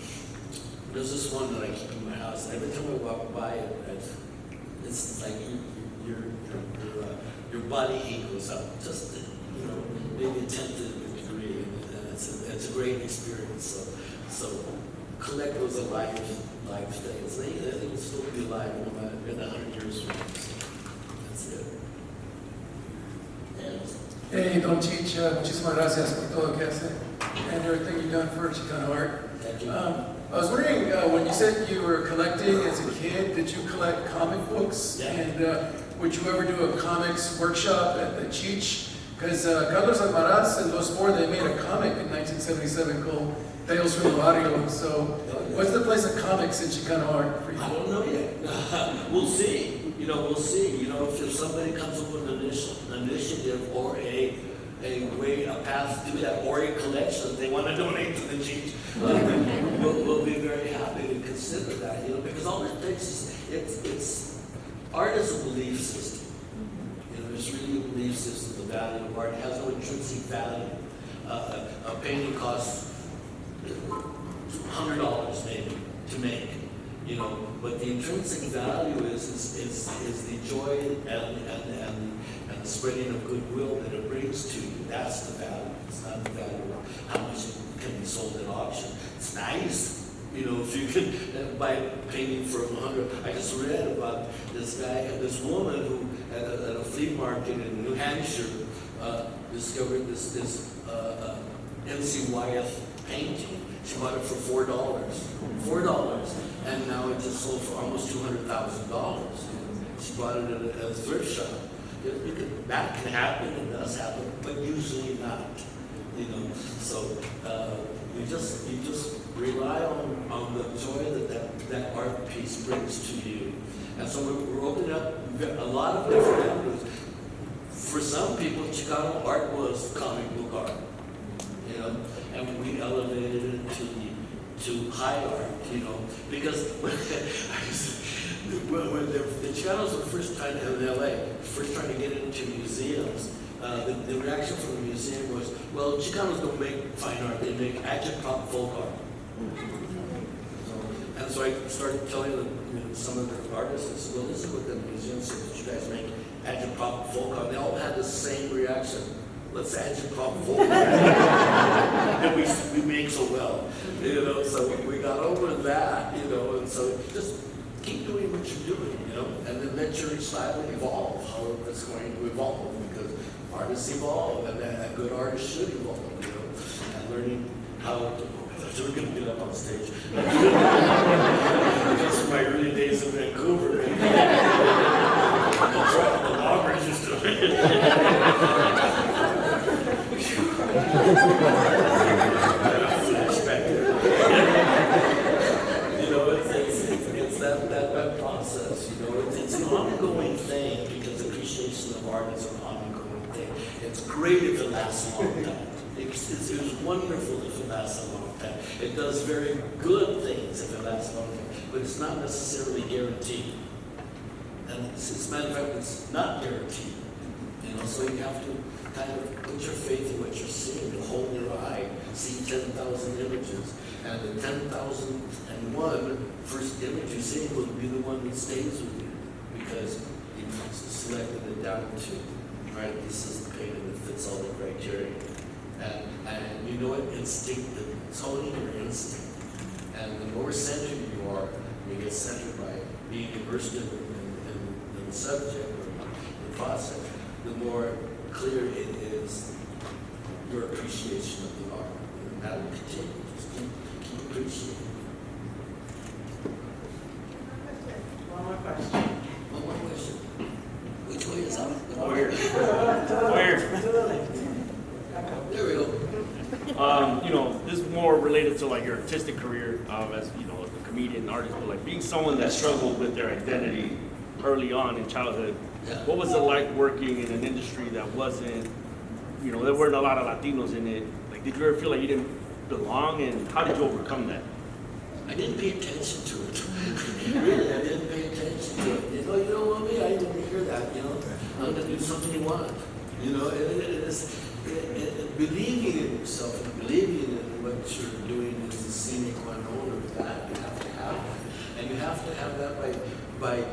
there's this one that I keep in my house. And every time I walk by it, it's like your body heat goes up, just maybe a tenth of a degree, and it's a great experience. So collect those alive things. They will still be alive in 100 years from now. So that's it. Yes. Hey, Don Cheech, muchísimas gracias por todo lo que hace and everything you've done for Chicano art. Thank you. I was wondering, when you said you were collecting as a kid, did you collect comic books? Yeah. And would you ever do a comics workshop at the Cheech? Because Carlos Almaraz and those four, they made a comic in 1977 called Tales from the Barrio. So what's the place of comics in Chicano art for you? I don't know yet. We'll see. We'll see. If somebody comes up with an initiative or a path to that, or a collection they want to donate to the Cheech, we'll be very happy to consider that. Because all it takes is it's art is a belief system. It's really a belief system. The value of art has no intrinsic value. A painting costs $100 maybe to make. But the intrinsic value is the joy and the spreading of goodwill that it brings to you. That's the value. It's not the value of how much it can be sold at auction. It's nice, if you can buy a painting for $100. I just read about this woman who at a flea market in New Hampshire discovered this N.C. Wyeth painting. She bought it for $4, and now it just sold for almost $200,000. She bought it at a thrift shop. That can happen, it does happen, but usually not. So you just rely on the joy that art piece brings to you. And so we're opening up a lot of different avenues. For some people, Chicano art was comic book art. And we elevated it to high art, because when the Chicanos were first trying to, in LA, first trying to get into museums, the reaction from the museum was, well, Chicanos don't make fine art, they make agitprop folk art. And so I started telling them, some of the artists, I said, well, this is what the museum says, that you guys make agitprop folk art. They all had the same reaction. Let's agitprop folk art. And we make so well, so we got over that, and so just keep doing what you're doing, and then let your style evolve, how it's going to evolve, because artists evolve, and a good artist should evolve, and learning how to. So we're going to get up on stage. That's from my early days in Vancouver. The loggers used to. Flashback there. It's that process. It's an ongoing thing, because appreciation of art is an ongoing thing. It's great if it lasts a long time. It's wonderful if it lasts a long time. It does very good things if it lasts a long time, but it's not necessarily guaranteed. And as a matter of fact, it's not guaranteed. So you have to kind of put your faith in what you're seeing, to hold your eye, see 10,000 images, and the 10,001 first image you see will be the one that stays with you, because you've selected it down to, right, this is the painting that fits all the criteria. And instinct, it's holding your instinct. And the more centered you are, you get centered by being immersed in the subject or the process, the more clear it is your appreciation of the art. And that will continue. Just keep appreciating. One more question. One more question. Which way is up? Weird. There we go. This is more related to like your artistic career as a comedian, artist, but like being someone that struggled with their identity early on in childhood. Yeah. What was it like working in an industry that wasn't, there weren't a lot of Latinos in it? Like, did you ever feel like you didn't belong, and how did you overcome that? I didn't pay attention to it. Really, I didn't pay attention to it. You don't want me, I didn't want to hear that, I'm gonna do something you want. Believing in yourself and believing in what you're doing is the sine qua non of that. You have to have that. And you have to have that by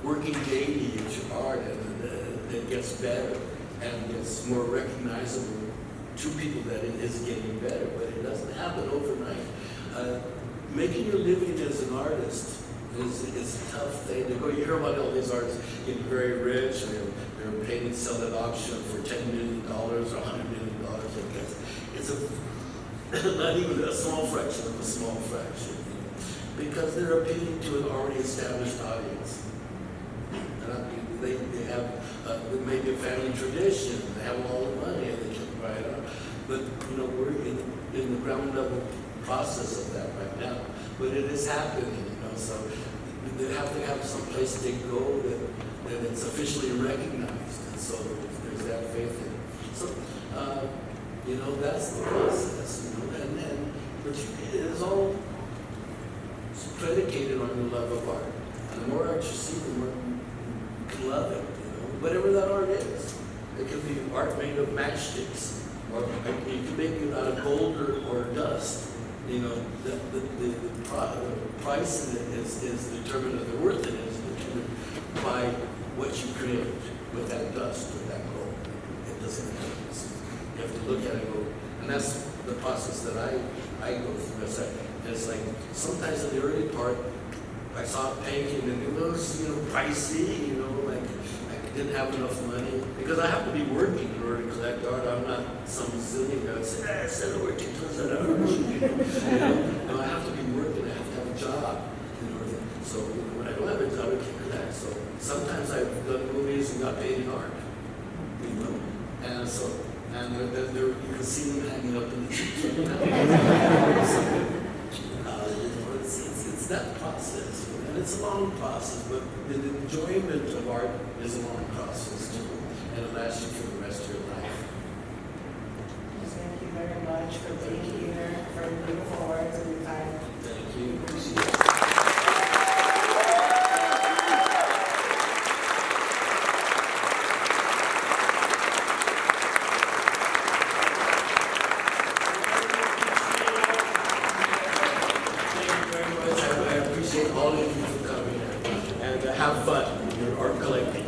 working daily at your art, and it gets better and gets more recognizable to people that it is getting better, but it doesn't happen overnight. Making your living as an artist is a tough thing to go. You hear about all these artists getting very rich, and they're paid to sell at auction for $10 million or $100 million. It's not even a small fraction of a small fraction, because they're appealing to an already established audience. They have maybe a family tradition, they have all the money, and they can buy it up. But we're in the ground level process of that right now. But it is happening, so they have to have some place they go that it's officially recognized, and so there's that faith in it. So, that's the process, but it is all predicated on your love of art. And the more art you see, the more you can love it, whatever that art is. It could be art made of matchsticks, or you can make it out of gold or dust. The price in it is determined, or the worth in it is determined by what you create with that dust, with that gold. It doesn't happen. You have to look at it and go, and that's the process that I go through. It's like sometimes in the early part, I saw a painting and it was, pricey, like I didn't have enough money, because I have to be working in order to collect art. I'm not some zillion guy that said, instead of working $2,000 an hour. I have to be working, I have to have a job in order. So when I don't have a job, I can't collect. So sometimes I've done movies and got paid in art, and so, and you can see them hanging up in the trees right now. It's that process, and it's a long process, but the enjoyment of art is a long process too, and it lasts you for the rest of your life. Thank you very much for being here, for your beautiful words and your time. Thank you. Appreciate it. All of you for coming and have fun in your art collecting.